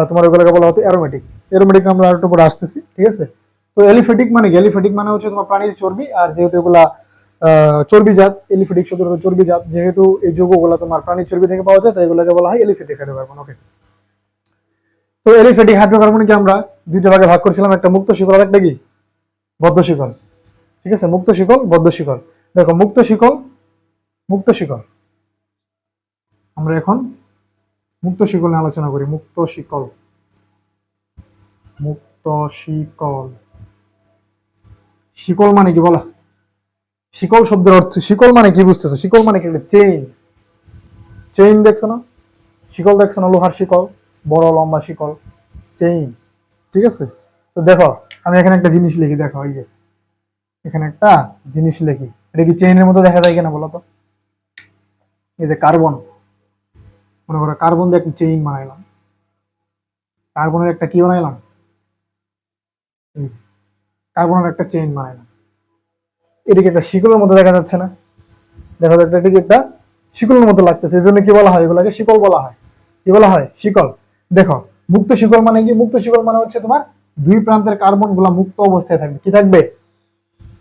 তোমার এগুলোকে বলা হতো অ্যারোমেটিক। অ্যারোমেটিক আমরা আরেকটু পরে আসতেছি, ঠিক আছে। তো এলিফ্যাটিক মানে কি? এলিফ্যাটিক মানে হচ্ছে তোমার প্রাণীর চর্বি, আর যেহেতু এগুলা চর্বিজাত, এলিফ্যাটিক শব্দের অর্থ চর্বিজাত, যেহেতু এই যৌগগুলো তোমার প্রাণীর চর্বি থেকে পাওয়া যায়, তাই এগুলোকে বলা হয় এলিফ্যাটিক হাইড্রোকার্বন। ওকে, তো এলিফ্যাটিক হাইড্রোকার্বনকে আমরা দুইটা ভাগে ভাগ করেছিলাম, একটা মুক্ত শিকল আর একটা কি বদ্ধ শিকল, ঠিক আছে। মুক্ত শিকল, বদ্ধ শিকল। দেখো মুক্ত শিকল আমরা এখন মুক্ত শিকল নিয়ে আলোচনা করি। মুক্ত শিকল, শিকল মানে কি বলা? শিকল শব্দের অর্থ, শিকল মানে কি বুঝতেছো? শিকল মানে কি? চেইন দেখছো না? শিকল দেখছো না? লোহার শিকল, বড় লম্বা শিকল, চেইন, ঠিক আছে। তো দেখো আমি এখানে একটা জিনিস লিখি, দেখো এই যে এখানে একটা জিনিস লিখি, এটা কি চেইনের মতো দেখা যায় কিনা বলো তো? এই যে কার্বন, মনে করো কার্বন দিয়ে একটা চেইন বানাইলাম, কার্বনের একটা কি বানাইলাম? কার্বনের একটা চেইন বানাইলাম। এটাকে একটা শিকলের মতো দেখা যাচ্ছে না? দেখা যাচ্ছে এটাকে একটা শিকলের মতো লাগতেছে, এই জন্য কি বলা হয়? এগুলাকে শিকল বলা হয়। কি বলা হয়? শিকল। দেখো মুক্ত শিকল মানে কি? মুক্ত শিকল মানে হচ্ছে তোমার দুই প্রান্তের কার্বন গুলা মুক্ত অবস্থায় থাকবে। কি থাকবে?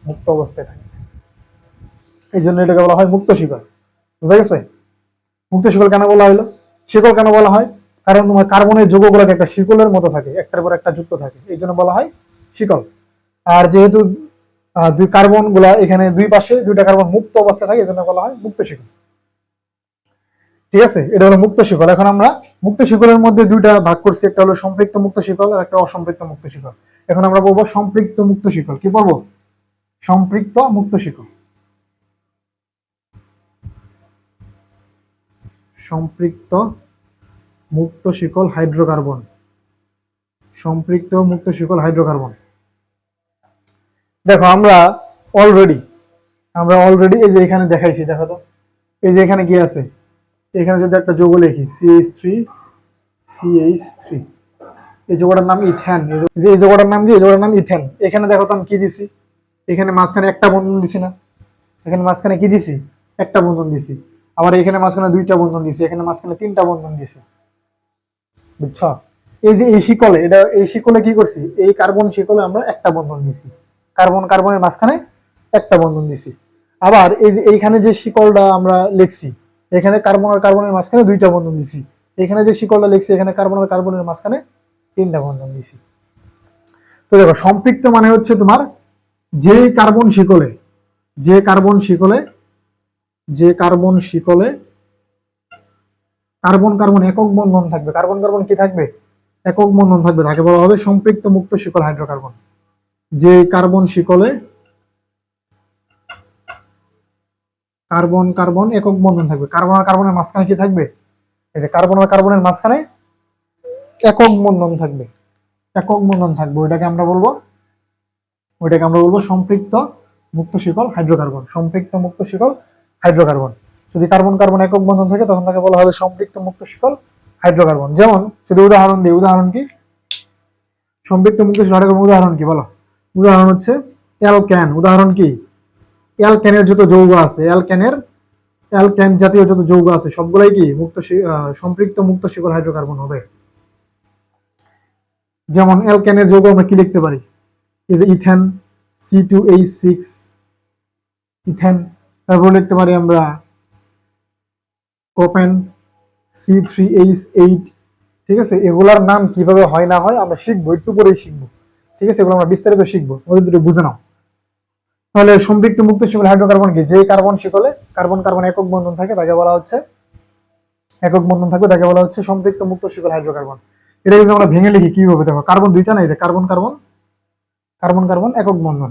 মুক্ত অবস্থায় থাকবে, এই জন্য এটাকে বলা হয় মুক্ত শিকল। বুঝা গেছে? মুক্ত শিকল কেন বলা হলো? শিকল কেন বলা হয়? কারণ তোমার কার্বনের যৌগগুলোকে একটা শিকলের মতো থাকে, একটার পর একটা যুক্ত থাকে, এই জন্য বলা হয় শিকল। আর যেহেতু দুই কার্বন গুলা এখানে দুই পাশে দুইটা কার্বন মুক্ত অবস্থায় থাকে, এই জন্য বলা হয় মুক্ত শিকল, ঠিক আছে। এটা হলো মুক্ত শিকল। এখন আমরা মুক্ত শিকলের মধ্যে দুইটা ভাগ করছি, একটা হলো সম্পৃক্ত মুক্ত শিকল আর একটা অসম্পৃক্ত মুক্ত শিকল। এখন আমরা বলবো সম্পৃক্ত মুক্ত শিকল। কি বলবো? সম্পৃক্ত মুক্ত শিকল। সম্পৃক্ত মুক্ত শিকল হাইড্রোকার্বন, সম্পৃক্ত মুক্ত শিকল হাইড্রোকার্বন। দেখো আমরা অলরেডি এই যে এখানে দেখাইছি, দেখো তো এই যে এখানে কি আছে? এখানে যদি একটা যৌগ লিখি CH3, এই যৌগটার নাম ইথেন। এই যৌগটার নাম কি? এই যৌগটার নাম ইথেন। এখানে দেখো তো আমি কি দিছি? এখানে মাঝখানে একটা বন্ধন দিছি না? এখানে মাঝখানে কি দিছি? একটা বন্ধন দিছি। আবার এখানে মাঝখানে দুইটা বন্ধন দিছি, এখানে মাঝখানে তিনটা বন্ধন দিছি, বুঝছো? এই যে এই শিকলে কি করছি? এই কার্বন শিকলে আমরা একটা বন্ধন দিছি, কার্বনের মাঝখানে একটা বন্ধন দিছি। আবার এই যে এইখানে যে শিকলটা আমরা লিখছি, এখানে কার্বন আর কার্বনের মাঝখানে দুইটা বন্ধন দিছি। এখানে যে শিকলটা লিখছি, এখানে কার্বন আর কার্বনের মাঝখানে তিনটা বন্ধন দিছি। তো দেখো সম্পৃক্ত মানে হচ্ছে তোমার যে কার্বন শিকলে যে কার্বন শিকলে কার্বন কার্বন একক বন্ধন থাকবে, কার্বন কার্বন কি থাকবে? একক বন্ধন থাকবে, তাকে বলা হবে সম্পৃক্ত মুক্ত শিকল হাইড্রোকার্বন। যে কার্বন শিকলে কার্বন কার্বন একক বন্ধন থাকবে, কার্বন আর কার্বনের মাঝখানে কি থাকবে? এই যে কার্বন আর কার্বনের মাঝখানে একক বন্ধন থাকবে, ওইটাকে আমরা বলবো সম্পৃক্ত মুক্ত শিকল হাইড্রোকার্বন। সম্পৃক্ত মুক্ত শিকল হাইড্রোকার্বন। যদি কার্বন কার্বন একক বন্ধন থাকে তখন তাকে বলা হবে সম্পৃক্ত মুক্ত শিকল হাইড্রোকার্বন। যেমন যদি উদাহরণ দিই, উদাহরণ কি? সম্পৃক্ত মুক্ত শিকল হাইড্রোকার্বন উদাহরণ কি বলো? উদাহরণ হচ্ছে অ্যালকেন। উদাহরণ কি? অ্যালকেনের যত যৌগ আছে, অ্যালকেন জাতীয় যত যৌগ আছে সবগুলাই কি সম্পৃক্ত মুক্ত শিকল হাইড্রোকার্বন হবে। যেমন অ্যালকেনের যৌগ আমরা কি লিখতে পারি? এই যে ইথেন, C2H6 ইথেন। তারপর লিখতে পারি আমরা প্রোপেন, C3H8, ঠিক আছে, এগুলার নাম কিভাবে হয় না হয় আমরা শিখবো, একটু পরেই শিখবো, ঠিক আছে, এগুলো আমরা বিস্তারিত শিখবো, ওদের দুটো বুঝে নাও। তাহলে সম্পৃক্ত মুক্ত শিকল হাইড্রোকার্বন কি? যে কার্বন শিকলে কার্বন কার্বন একক বন্ধন থাকে তাকে বলা হচ্ছে, একক বন্ধন থাকবে তাকে বলা হচ্ছে সম্পৃক্ত মুক্ত শিকল হাইড্রোকার্বন। এটা যদি আমরা ভেঙে লিখি কি হবে, দেখো কার্বন দুইটা নাই, কার্বন কার্বন কার্বন কার্বন একক বন্ধন,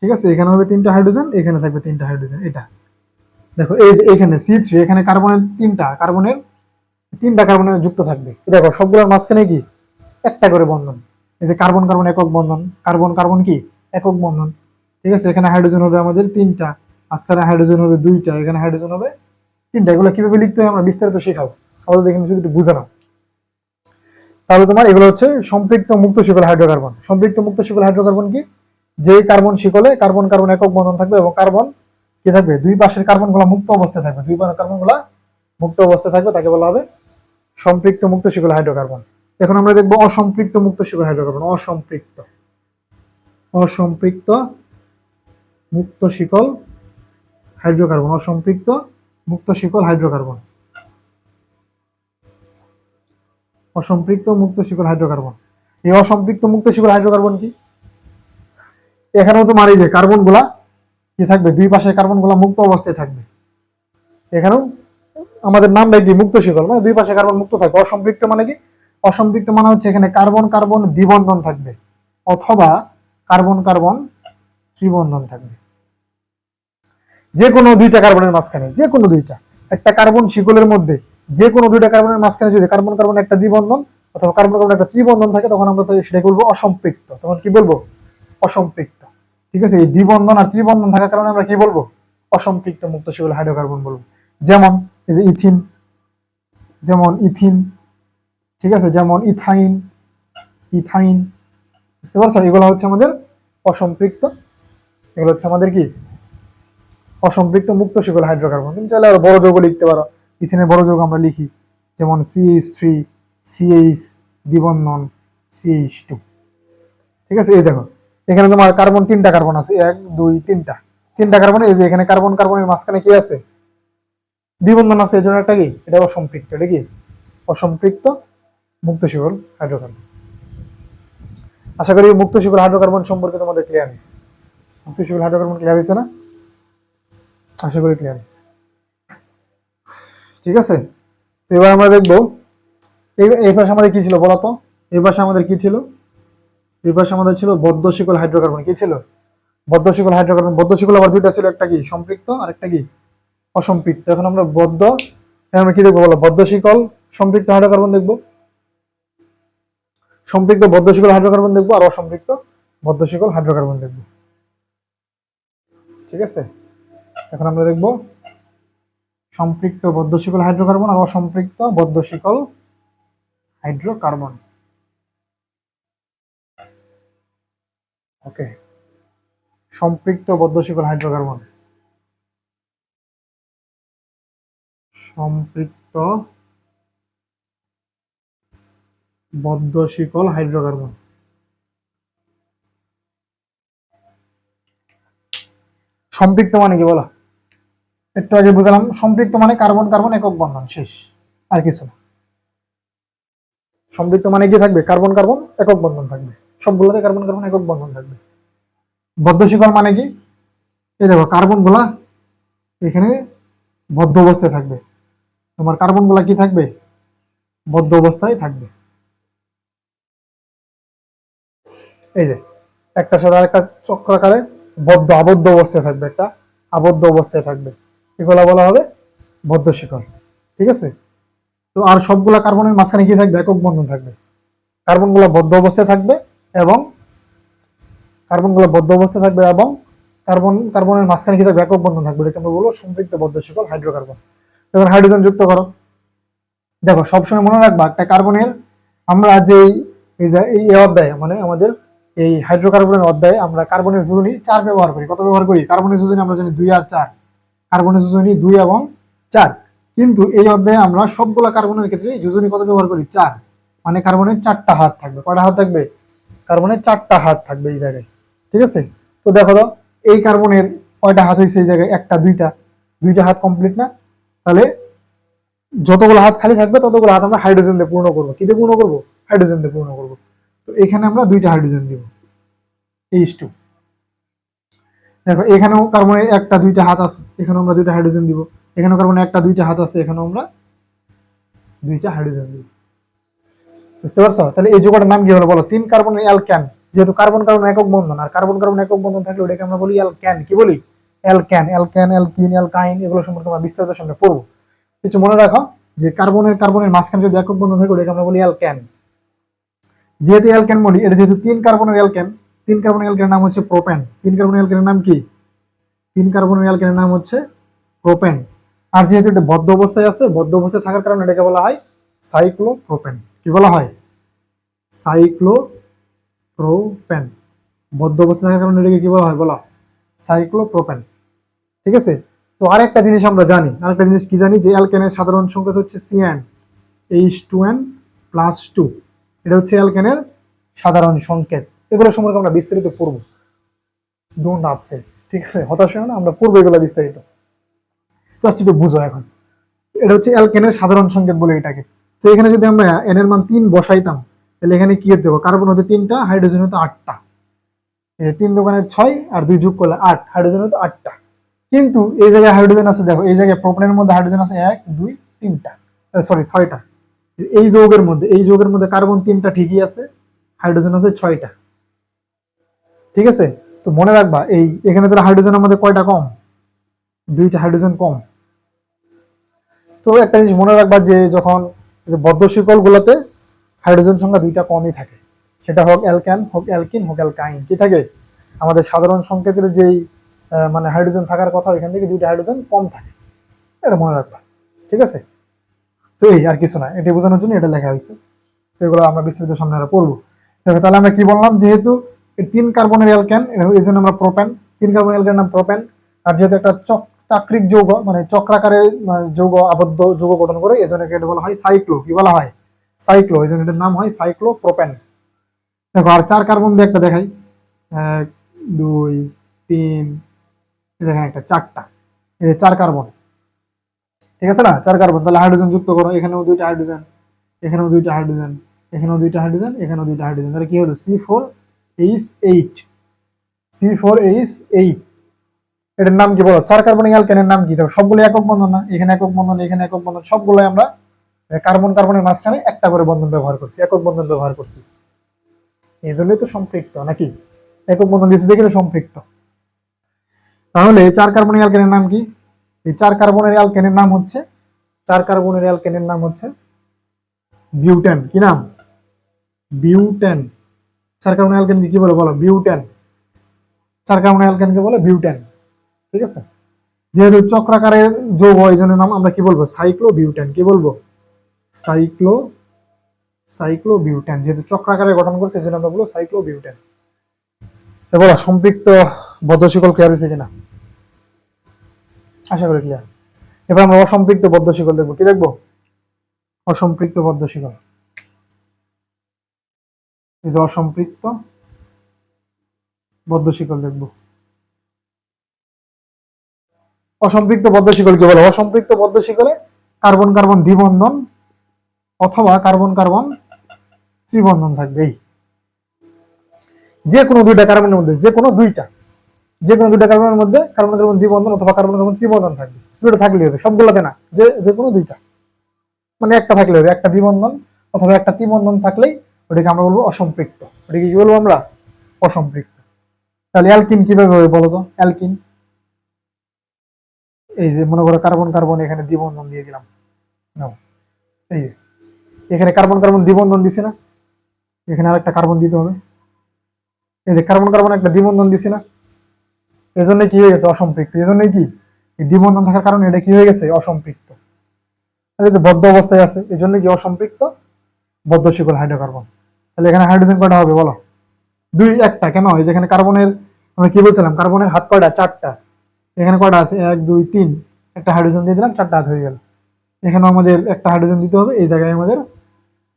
ঠিক আছে, এখানে হবে 3টা হাইড্রোজেন, এখানে থাকবে 3টা হাইড্রোজেন। এটা দেখো এই যে এখানে C3, এখানে কার্বনের 3টা কার্বনের যুক্ত থাকবে, দেখো সবগুলোর মাঝখানে কি একটা করে বন্ধন। এই যে কার্বন কার্বন একক বন্ধন, কার্বন কার্বন কি একক বন্ধন, ঠিক আছে, এখানে হাইড্রোজেন হবে আমাদের 3টা, মাঝখানে হাইড্রোজেন হবে 2টা, এখানে হাইড্রোজেন হবে 3টা। এগুলো কিভাবে লিখতে হয় আমরা বিস্তারিত শেখাবো, আমাদের এখানে শুধু একটু বুঝে নাও। তাহলে তোমার এগুলো হচ্ছে সম্পৃক্ত মুক্ত শিকল হাইড্রোকার্বন। সম্পৃক্ত মুক্ত শিকল হাইড্রোকার্বন কি? যে কার্বন শিকলে কার্বন কার্বন একক বন্ধন থাকবে এবং কার্বন কি থাকবে, দুই পাশের কার্বন গুলা মুক্ত অবস্থায় থাকবে, দুই পাশের কার্বন গুলা মুক্ত অবস্থায় থাকবে, তাকে বলা হবে সম্পৃক্ত মুক্ত শিকল হাইড্রোকার্বন। এখন আমরা দেখবো অসম্পৃক্ত মুক্ত শিকল হাইড্রোকার্বন। অসম্পৃক্ত অসম্পৃক্ত মুক্ত শিকল হাইড্রোকার্বন, অসম্পৃক্ত মুক্ত শিকল হাইড্রোকার্বন, অসম্পৃক্ত মুক্ত শিকল হাইড্রোকার্বন। এই অসম্পৃক্ত মুক্ত শিকল হাইড্রোকার্বন কি? এখানেও তোমার এই যে কার্বন গুলা কি থাকবে, দুই পাশের কার্বন গুলা মুক্ত অবস্থায় থাকবে, এখানেও আমাদের নামটা কি মুক্ত শিকল, মানে দুই পাশে কার্বন মুক্ত থাকবে। অসম্পৃক্ত মানে কি? অসম্পৃক্ত মানে হচ্ছে এখানে কার্বন কার্বন দ্বিবন্ধন থাকবে অথবা কার্বন কার্বন ত্রিবন্ধন থাকবে, যে কোনো দুইটা কার্বনের মাঝখানে, যে কোনো দুইটা, একটা কার্বন শিকলের মধ্যে যে কোনো দুইটা কার্বনের মাঝখানে যদি কার্বন কার্বন একটা দ্বিবন্ধন অথবা কার্বন কার্বন একটা ত্রিবন্ধন থাকে তখন আমরা সেটাকে বলবো অসম্পৃক্ত। তখন কি বলবো? অসম্পৃক্ত, ঠিক আছে। এই দ্বিবন্ধন আর ত্রিবন্ধন থাকার কারণে আমরা কি বলবো? অসম্পৃক্ত মুক্ত শিকল হাইড্রোকার্বন বলবো। যেমন এই যে ইথিন, যেমন ইথিন, ঠিক আছে, যেমন ইথাইন, ইথাইন, বুঝতে পারছো? এগুলো হচ্ছে আমাদের অসম্পৃক্ত, এগুলো হচ্ছে আমাদের কি অসম্পৃক্ত মুক্ত শিকল হাইড্রোকার্বন। তুমি চাইলে আরো বড় যৌগ লিখতে পারো, ইথিনের বড় যৌগ আমরা লিখি, যেমন CH3, CH দ্বিবন্ধন CH2, ঠিক আছে। এই দেখো এখানে তোমার কার্বন 3টা কার্বন আছে, 1 2 3টা কার্বন, এই যে এখানে কার্বন কার্বনের মাঝখানে কি আছে? দ্বিবন্ধন আছে, এর জন্য একটা কি, এটা অসম্পৃক্ত। এটা কি? অসম্পৃক্ত মুক্ত শিকল হাইড্রোকার্বন। আশা করি মুক্ত শিকল হাইড্রোকার্বন সম্পর্কে তোমাদের ক্লিয়ার হয়েছে। মুক্ত শিকল হাইড্রোকার্বন ক্লিয়ার হয়েছে না? আশা করি ক্লিয়ার হয়েছে, ঠিক আছে। তো এবার আমরা দেখবো এই পাশে আমাদের কি ছিল বলতো? এই পাশে আমাদের কি ছিল? এই পাশে আমাদের ছিল বদ্ধ শিকল হাইড্রোকার্বন। কি ছিল? বদ্ধ শিকল হাইড্রোকার্বন। বদ্ধ শিকল আবার দুইটা ছিল, একটা কি সম্পৃক্ত আর একটা কি অসম্পৃক্ত। এখন আমরা বদ্ধ, আমরা কি দেখবো বলো? বদ্ধ শিকল সম্পৃক্ত হাইড্রোকার্বন দেখবো, সম্পৃক্ত বদ্ধ শিকল হাইড্রোকার্বন দেখবো, আর অসম্পৃক্ত বদ্ধ শিকল হাইড্রোকার্বন দেখবো, ঠিক আছে। এখন আমরা দেখবো সম্পৃক্ত বদ্ধ শিকল হাইড্রোকার্বন আর অসম্পৃক্ত বদ্ধ শিকল হাইড্রোকার্বন। ওকে, সম্পৃক্ত বদ্ধ শিকল হাইড্রোকার্বন, সম্পৃক্ত বদ্ধ শিকল হাইড্রোকার্বন। সম্পৃক্ত মানে কি বলো? একটু আগে বুঝলাম, সম্পৃক্ত মানে কার্বন কার্বন একক বন্ধন, শেষ, আর কিছু না। সম্পৃক্ত মানে কি থাকবে? কার্বন কার্বন একক বন্ধন থাকবে, সবগুলোতে কার্বন কার্বন একক বন্ধন থাকবে। বদ্ধ শিকল মানে কি? এই দেখো কার্বন গুলা এখানে বদ্ধ অবস্থায় থাকবে, তোমার কার্বন গুলা কি থাকবে? বদ্ধ অবস্থায় থাকবে। এই যে একটার সাথে আরেকটা চক্রাকারে বদ্ধ আবদ্ধ অবস্থায় থাকবে, একটা আবদ্ধ অবস্থায় থাকবে, এগুলা বলা হবে বদ্ধ শিকল, ঠিক আছে। তো আর সবগুলা কার্বনের মাঝখানে কি থাকবে? একক বন্ধন থাকবে। কার্বন গুলা বদ্ধ অবস্থায় থাকবে এবং কার্বনের মাঝখানে কি থাকবে? একক বন্ধন থাকবে, এটাকে আমরা বলবো সম্পৃক্ত বদ্ধ শিকল হাইড্রোকার্বন। তখন হাইড্রোজেন যুক্ত করো। দেখো সবসময় মনে রাখবা একটা কার্বনের, আমরা যে এই অধ্যায়ে মানে আমাদের এই হাইড্রোকার্বনের অধ্যায়ে আমরা কার্বনের যোজনী 4 ব্যবহার করি। কত ব্যবহার করি? কার্বনের যোজনী আমরা জানি 2 আর 4, কার্বনের যোজনী 2 এবং 4। কিন্তু এই অধ্যায়ে আমরা সবগুলা কার্বনের ক্ষেত্রে যোজনী কত ব্যবহার করি? 4, মানে কার্বনের 4টা হাত থাকবে। কয়টা হাত থাকবে? কার্বনের 4টা হাত থাকবে এই জায়গায়, ঠিক আছে। তো দেখো তো এই কার্বনের কয়টা হাত হয়েছে এই জায়গায়? একটা, দুইটা হাত কমপ্লিট না? তাহলে যতগুলো হাত খালি থাকবে ততগুলো হাত আমরা হাইড্রোজেন দিয়ে পূর্ণ করবো। কি দিয়ে পূর্ণ করবো? হাইড্রোজেন দিয়ে পূর্ণ করবো। তো এখানে আমরা দুইটা হাইড্রোজেন দিব, H2। দেখো এখানেও কার্বনের একটা দুইটা হাত আছে, এখানেও আমরা দুইটা হাইড্রোজেন দিব। এখানেও কার্বনের একটা দুইটা হাত আছে, এখানেও আমরা দুইটা হাইড্রোজেন দিব। বুঝতে পারছো? তাহলে এই যৌগটার নাম কি হলো বলো? 3 কার্বনের অ্যালকেন। যেহেতু কার্বন কার্বন একক বন্ধন, আর কার্বন কার্বন একক বন্ধন থাকলে ওটাকে আমরা বলি অ্যালকেন। কি বলি? অ্যালকেন। অ্যালকেন, অ্যালকিন, অ্যালকাইন, এগুলো সম্পর্কে আমরা বিস্তারিত সামনে পড়বো। কিছু মনে রাখো যে কার্বনের মাঝখানে যদি একক বন্ধন থাকে ওটাকে আমরা বলি অ্যালকেন। যেহেতু অ্যালকেন বলি, এটা যেহেতু 3 কার্বনের অ্যালকেন, 3 কার্বনের অ্যালকেনের নাম হচ্ছে প্রোপেন। 3 কার্বনের অ্যালকেনের নাম কি? 3 কার্বনের অ্যালকেনের নাম হচ্ছে প্রোপেন। আর যেহেতু এটা বদ্ধ অবস্থায় আছে, বদ্ধ অবস্থায় থাকার কারণে এটাকে বলা হয় সাইক্লোপ্রোপেন। কি বলা হয়? সাইক্লোপ্রোপেন। বদ্ধ অবস্থায় থাকার কারণে এটাকে কি বলা হয় বলো? সাইক্লোপ্রোপেন। ঠিক আছে? তো আরেকটা জিনিস আমরা জানি, আরেকটা জিনিস কি জানি, যে অ্যালকেনের সাধারণ সংকেত হচ্ছে CN, H2n+2। এটা হচ্ছে অ্যালকেনের সাধারণ সংকেত। এগুলো সম্পর্কে আমরা বিস্তারিত পড়ব। Don't upset. ঠিক আছে? হতাশ হয় না, আমরা পড়বো এগুলো বিস্তারিত। জাস্ট একটু বুঝো এখন। এটা হচ্ছে অ্যালকেনের সাধারণ সংকেত বলে এটাকে। তো এখানে যদি আমরা n এর মান 3 বসাইতাম, তাহলে এখানে কি দেবো? কার্বন হতে 3টা, হাইড্রোজেন হতে 8টা। 3 দোকানে 6 আর 2 যোগ করলে 8, হাইড্রোজেন হতে 8টা। কিন্তু এই জায়গায় হাইড্রোজেন আছে, দেখো এই জায়গায় প্রোপেনের মধ্যে হাইড্রোজেন আছে 1 2 3টা, সরি 6টা। এই যৌগের মধ্যে কার্বন 3টা ঠিকই আছে, হাইড্রোজেন আছে 6টা। ঠিক আছে? তো মনে রাখবা এখানে তাহলে হাইড্রোজেন আমাদের কয়টা কম? 2টা হাইড্রোজেন কম। তো একটা জিনিস মনে রাখবা যে যখন বদ্ধ শিকল গুলোতে হাইড্রোজেন সংখ্যা 2টা কমই থাকে, সেটা হোক অ্যালকেন, হোক অ্যালকিন, হোক অ্যালকাইন, কি থাকে? আমাদের সাধারণ সংকেতের যেই মানে হাইড্রোজেন থাকার কথা, ওইখান থেকে 2টা হাইড্রোজেন কম থাকে। এটা মনে রাখবা। ঠিক আছে? তো এই আর কিছু না, এটি বোঝানোর জন্য এটা লেখা হয়েছে। তো এগুলো আমরা বিস্তারিত সামনে আরো পড়বো। তাহলে আমরা কি বললাম, যেহেতু 3 কার্বনের অ্যালকেন, এই জন্য আমরা প্রোপেন। 3 কার্বনের অ্যালকেনের নাম প্রোপেন। আর যেহেতু একটা চাক্রিক যৌগ, মানে চক্রাকারে যৌগ, আবদ্ধ যৌগ গঠন করে, এই জন্য এটা বলা হয় সাইক্লো। কি বলা হয়? সাইক্লো। এই জন্য এটার নাম হয় সাইক্লোপ্রোপেন। দেখো আর 4 কার্বন দিয়ে একটা দেখাই। 1 2 3, দেখেন একটা 4টা, এই 4 কার্বন। ঠিক আছে না? 4 কার্বন। তাহলে হাইড্রোজেন যুক্ত করো, এখানেও 2টা হাইড্রোজেন, এখানেও 2টা হাইড্রোজেন, এখানেও 2টা হাইড্রোজেন, এখানেও 2টা হাইড্রোজেন। তাহলে কি হলো? C4H8। C4H8। এটার নাম কি বলো? 4 কার্বনিক অ্যালকেনের নাম কি? দেখো সবগুলো একক বন্ধন না, এখানে একক বন্ধন, এখানে একক বন্ধন, সবগুলো আমরা কার্বন কার্বনের মাঝখানে একটা করে বন্ধন ব্যবহার করছি, একক বন্ধন ব্যবহার করছি। এই জন্যই তো সম্পৃক্ত, নাকি? একক বন্ধন দিয়েছি দেখে সম্পৃক্ত। তাহলে 4 কার্বনিক অ্যালকেনের নাম কি? এই 4 কার্বনের অ্যালকেনের নাম হচ্ছে, 4 কার্বনের অ্যালকেনের নাম হচ্ছে বিউটেন। কি নাম? বিউটেন। 4 কার্বনের অ্যালকেনকে কি বলে বলো? বিউটেন। 4 কার্বনের অ্যালকেনকে বলে বিউটেন। ঠিক আছে? যেহেতু চক্রাকারের যৌগ, এই জন্য নাম আমরা কি বলবো? সাইক্লোবিউটেন। কি বলবো? সাইক্লোবিউটেন। যেহেতু চক্রাকারে গঠন করছে, এই জন্য আমরা বলবো সাইক্লোবিউটেন। এবার সম্পৃক্ত বদ্ধ শিকল ক্লিয়ার হয়েছে কিনা? আশা করি ক্লিয়ার। এবার আমরা অসম্পৃক্ত বদ্ধ শিকল দেখবো। কি দেখবো? অসম্পৃক্ত বদ্ধ শিকল। এই যে অসম্পৃক্ত বদ্ধ শিকল দেখবো। অসম্পৃক্ত বদ্ধ শিকল কি বলে? অসম্পৃক্ত বদ্ধ শিকলে কার্বন কার্বন দ্বিবন্ধন অথবা কার্বন কার্বন ত্রিবন্ধন থাকবে। যে কোনো 2টা কার্বনের মধ্যে, যে কোনো 2টা কার্বনের মধ্যে কার্বন কার্বন দ্বিবন্ধন অথবা কার্বন কার্বন ত্রিবন্ধন থাকবে। 2টা থাকলে হবে, সবগুলোতে না, যে কোনো 2টা, মানে একটা থাকলে হবে, একটা দ্বিবন্ধন অথবা একটা ত্রিবন্ধন থাকলেই ওটাকে আমরা বলবো অসম্পৃক্ত। ওটাকে কি বলবো আমরা? অসম্পৃক্ত। তাহলে অ্যালকিন কিভাবে হবে বলো তো? অ্যালকিন, এই যে মনে করো কার্বন কার্বন এখানে দ্বিবন্ধন দিয়ে দিলাম, নাও এই যে এখানে কার্বন কার্বন দ্বিবন্ধন দিছি না, এখানে আরেকটা কার্বন দিতে হবে। এই যে কার্বন কার্বন একটা দ্বিবন্ধন দিছি না, এজন্য কি হয়ে গেছে? অসম্পৃক্ত। এজন্য কি দ্বিবন্ধন থাকার কারণে এটা কি হয়ে গেছে? অসম্পৃক্ত। এই যে বদ্ধ অবস্থায় আছে, এজন্য কি অসম্পৃক্ত বদ্ধ শিকল হাইড্রোকার্বন। তাহলে এখানে হাইড্রোজেন কয়টা হবে বলো? 2 একটা। কেন? এই যেখানে কার্বনের, আমরা কি বলছিলাম, কার্বনের হাত কয়টা? 4টা। এখানে কয়টা আছে? 1 2 3, একটা হাইড্রোজেন দিয়ে দিলাম, 4টা হাত হয়ে গেল। এখানে আমাদের একটা হাইড্রোজেন দিতে হবে, এই জায়গায় আমাদের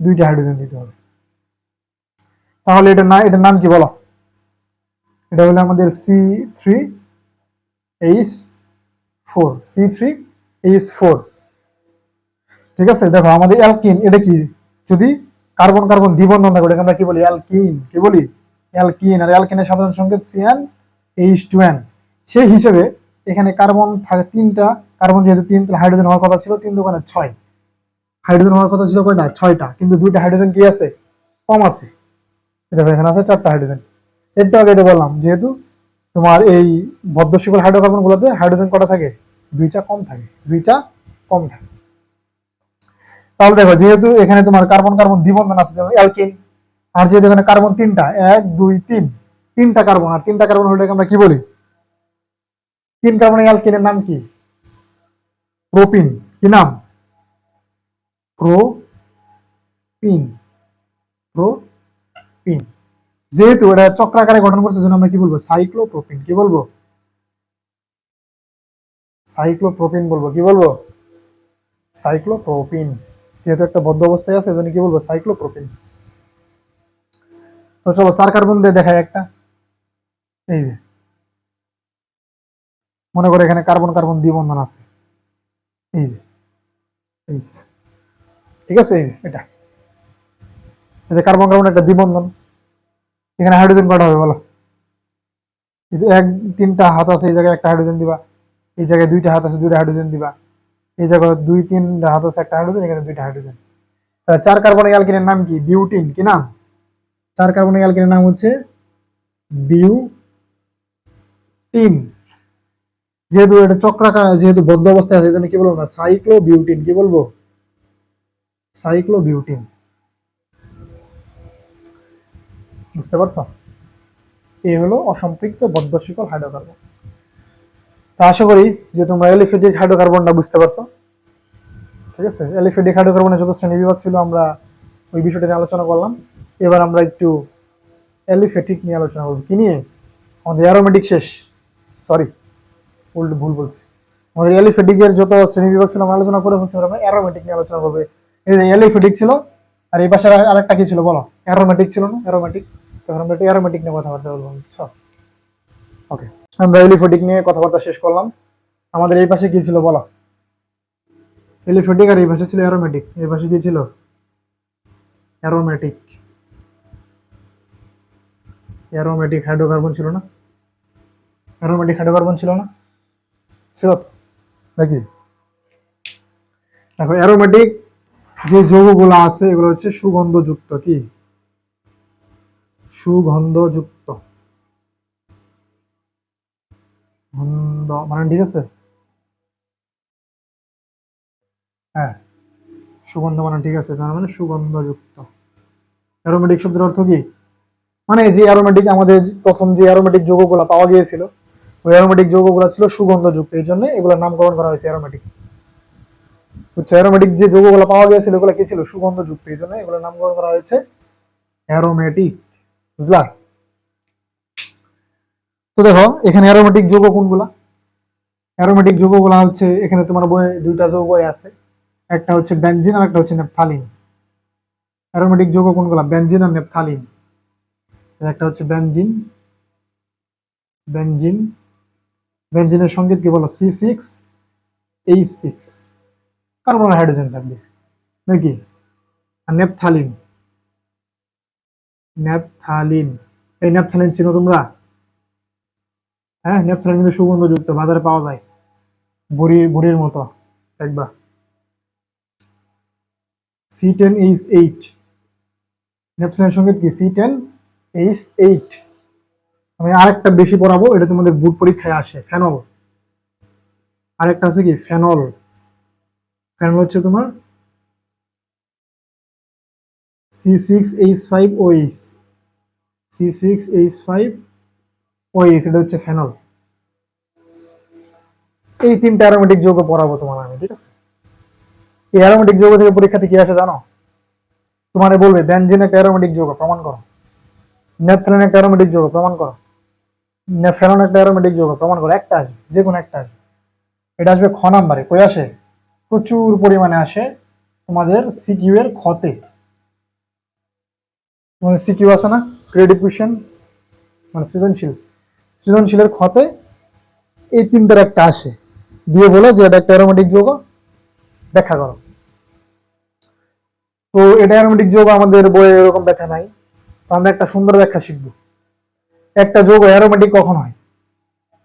2টা হাইড্রোজেন দিতে হবে। তাহলে এটার নাম কি বলো? এটা হলো আমাদের C3H4। C3H4। ঠিক আছে, দেখো আমাদের অ্যালকিন এটা কি, যদি কার্বন কার্বন দ্বিবন্ধন থাকে ওটাকে আমরা কি বলি, অ্যালকিন। কি বলি, অ্যালকিন। আর অ্যালকিনের সাধারণ সংকেত CnH2n। সেই হিসেবে এখানে কার্বন থাকে তিনটা, কার্বন যেহেতু তিন, তাহলে হাইড্রোজেন হওয়ার কথা ছিল তিন দোকানে ছয়, হাইড্রোজেন হওয়ার কথা ছিল কয়টা, ছয়টা, কিন্তু দুইটা হাইড্রোজেন কি আছে, কম আছে। দেখো এখানে আছে চারটা হাইড্রোজেন। একটু আগে তো বললাম যেহেতু তোমার এই বদ্ধশিকল হাইড্রোকার্বন গুলোতে হাইড্রোজেন কটা থাকে, দুইটা কম থাকে, দুইটা কম থাকে। তাহলে দেখো যেহেতু এখানে তোমার কার্বন কার্বন দ্বিবন্ধন আছে যেমন অ্যালকিন, আর যেহেতু এখানে কার্বন তিনটা, এক দুই তিন, তিনটা কার্বন, আর তিনটা কার্বন হলে আমরা কি বলি, তিন কার্বনের অ্যালকিনের নাম কি, প্রোপিন। কি নাম, প্রোপিন, প্রোপিন। যেহেতু এটা চক্রাকারে গঠন করছে জন্য আমরা কি বলবো, সাইক্লোপ্রোপিন। কি বলবো, সাইক্লোপ্রোপিন বলবো। কি বলবো, সাইক্লোপ্রোপিন। যেহেতু একটা বদ্ধ অবস্থায় আছে এজন্য কি বলবো, সাইক্লোপ্রোপিন। তো চলো 4 কার্বন দিয়ে দেখাই একটা। এই যে মনে করে এখানে কার্বন কার্বন দ্বিবন্ধন আছে, এই যে এই, ঠিক আছে, এই যে এটা, এই যে কার্বন কার্বন একটা দ্বিবন্ধন। এখানে হাইড্রোজেন কটা হবে বলো, এই যে এক তিনটা হাত আছে, এই জায়গায় একটা হাইড্রোজেন দিবা, এই জায়গায় দুইটা হাত আছে, দুইটা হাইড্রোজেন দিবা, এই জায়গায় দুই তিন হাত আছে, একটা হাইড্রোজেন, এখানে দুইটা হাইড্রোজেন। তাহলে 4 কার্বনের অ্যালকিনের নাম কি, বিউটিন। কি নাম, 4 কার্বনের অ্যালকিনের নাম হচ্ছে বিউটিন। যেহেতু এটা চক্রাকার, যেহেতু বদ্ধ অবস্থায় আছে এজন্য কি বলবো না, সাইক্লোবিউটিন। কি বলবো, সাইক্লোবিউটিন। বুঝতে পারছো, এই হলো অসম্পৃক্ত বদ্ধশিকল হাইড্রোকার্বন। তা আশা করি যে তোমরা এলিফ্যাটিক হাইড্রোকার্বনটা বুঝতে পারছো। ঠিক আছে, এলিফ্যাটিক হাইড্রোকার্বনের যত শ্রেণী বিভাগ ছিল আমরা ওই বিষয়টা নিয়ে আলোচনা করলাম। এবার আমরা একটু এলিফ্যাটিক নিয়ে আলোচনা করবো। কি নিয়ে, আমাদের অ্যারোমেটিক শেষ, সরি ভুল বলছি। আমাদের এলিফ্যাটিকের যত শ্রেণী বিভাগ ছিল আমরা আলোচনা করে ফেলছি, আমরা অ্যারোমেটিক নিয়ে আলোচনা করবো। এই যে এলিফ্যাটিক ছিল, আর এই পাশে আরেকটা কি ছিল বলো, অ্যারোমেটিক ছিল না, অ্যারোমেটিক। তখন আমরা একটু অ্যারোমেটিক নিয়ে কথাবার্তা বলবো, বুঝছো। ওকে, আমরা এলিফ্যাটিক নিয়ে কথাবার্তা শেষ করলাম। আমাদের এই পাশে কি ছিল বলো, এলিফ্যাটিক, আর এই পাশে ছিল অ্যারোমেটিক। এই পাশে কি ছিল, অ্যারোমেটিক। অ্যারোমেটিক হাইড্রোকার্বন ছিল না, অ্যারোমেটিক হাইড্রোকার্বন ছিল না, ছিল তো নাকি। দেখো অ্যারোমেটিক যে যৌগগুলো আছে এগুলো হচ্ছে সুগন্ধযুক্ত। কি, সুগন্ধযুক্ত, গন্ধ মানে ঠিক আছে, হ্যাঁ সুগন্ধ মানে ঠিক আছে, তার মানে সুগন্ধযুক্ত। অ্যারোমেটিক শব্দের অর্থ কি, মানে যে অ্যারোমেটিক আমাদের প্রথম যে অ্যারোমেটিক যৌগগুলো পাওয়া গিয়েছিল ওই অ্যারোমেটিক যৌগগুলো ছিল সুগন্ধযুক্ত, এই জন্য এগুলোর নামকরণ করা হয়েছে অ্যারোমেটিক। বুঝছো, অ্যারোমেটিক যে যৌগগুলো পাওয়া গিয়েছিল এগুলো কি ছিল, সুগন্ধযুক্ত, এই জন্য এগুলোর নামকরণ করা হয়েছে অ্যারোমেটিক। বুঝলা। তো দেখো এখানে অ্যারোমেটিক যৌগ কোনগুলা, অ্যারোমেটিক যৌগগুলো হচ্ছে এখানে তোমার বইয়ে দুইটা যৌগ আছে, একটা হচ্ছে বেনজিন আর একটা হচ্ছে নেপথালিন। অ্যারোমেটিক যৌগ কোনগুলা, বেনজিন আর নেপথালিন। একটা হচ্ছে বেনজিন, বেনজিন, বেনজিনের সংকেত কি বলো, C6H6, কার্বন আর হাইড্রোজেন থাকবে নাকি। আর নেপথালিন, নেপথালিন, এই নেপথালিন চিনো তোমরা, হ্যাঁ নেপথালিন কিন্তু সুগন্ধযুক্ত, বাজারে পাওয়া যায় বড়ির মতো দেখবা। C10H8, নেপথালিনের সংকেত কি, C10H8। আমি আরেকটা বেশি পড়াবো, এটা তোমাদের বুট পরীক্ষায় আসে, ফেনল। আরেকটা আছে কি, ফেনল। ফেনল হচ্ছে তোমার C6H5OH, C6H5OH, এটা হচ্ছে ফেনল। এই তিনটা অ্যারোমেটিক যৌগ পড়াবো তোমার আমি, ঠিক আছে। এই অ্যারোমেটিক যৌগ থেকে পরীক্ষাতে কি আসে জানো, তোমারে বলবে বেনজিন একটা অ্যারোমেটিক যৌগ, প্রমাণ করো। নেপথালিন একটা অ্যারোমেটিক যৌগ, প্রমাণ করো। ফেনল একটা অ্যারোমেটিক যৌগ, প্রমাণ করো। একটা আসবে, যে কোনো একটা আসবে। এটা আসবে খ নাম্বারে। কই আসে, প্রচুর পরিমাণে আসে তোমাদের সিকিউ এর খতে। তোমাদের সিকিউ আছে না, ক্রিয়েটিভ কোশ্চেন, মানে সৃজনশীলের খতে এই তিনটার একটা আসে, দিয়ে বলো যে এটা একটা অ্যারোমেটিক যৌগ, ব্যাখ্যা করো। তো এটা অ্যারোমেটিক যৌগ আমাদের বইয়ে এরকম ব্যাখ্যা নাই, তো আমরা একটা সুন্দর ব্যাখ্যা শিখবো। একটা যৌগ অ্যারোমেটিক কখন হয়?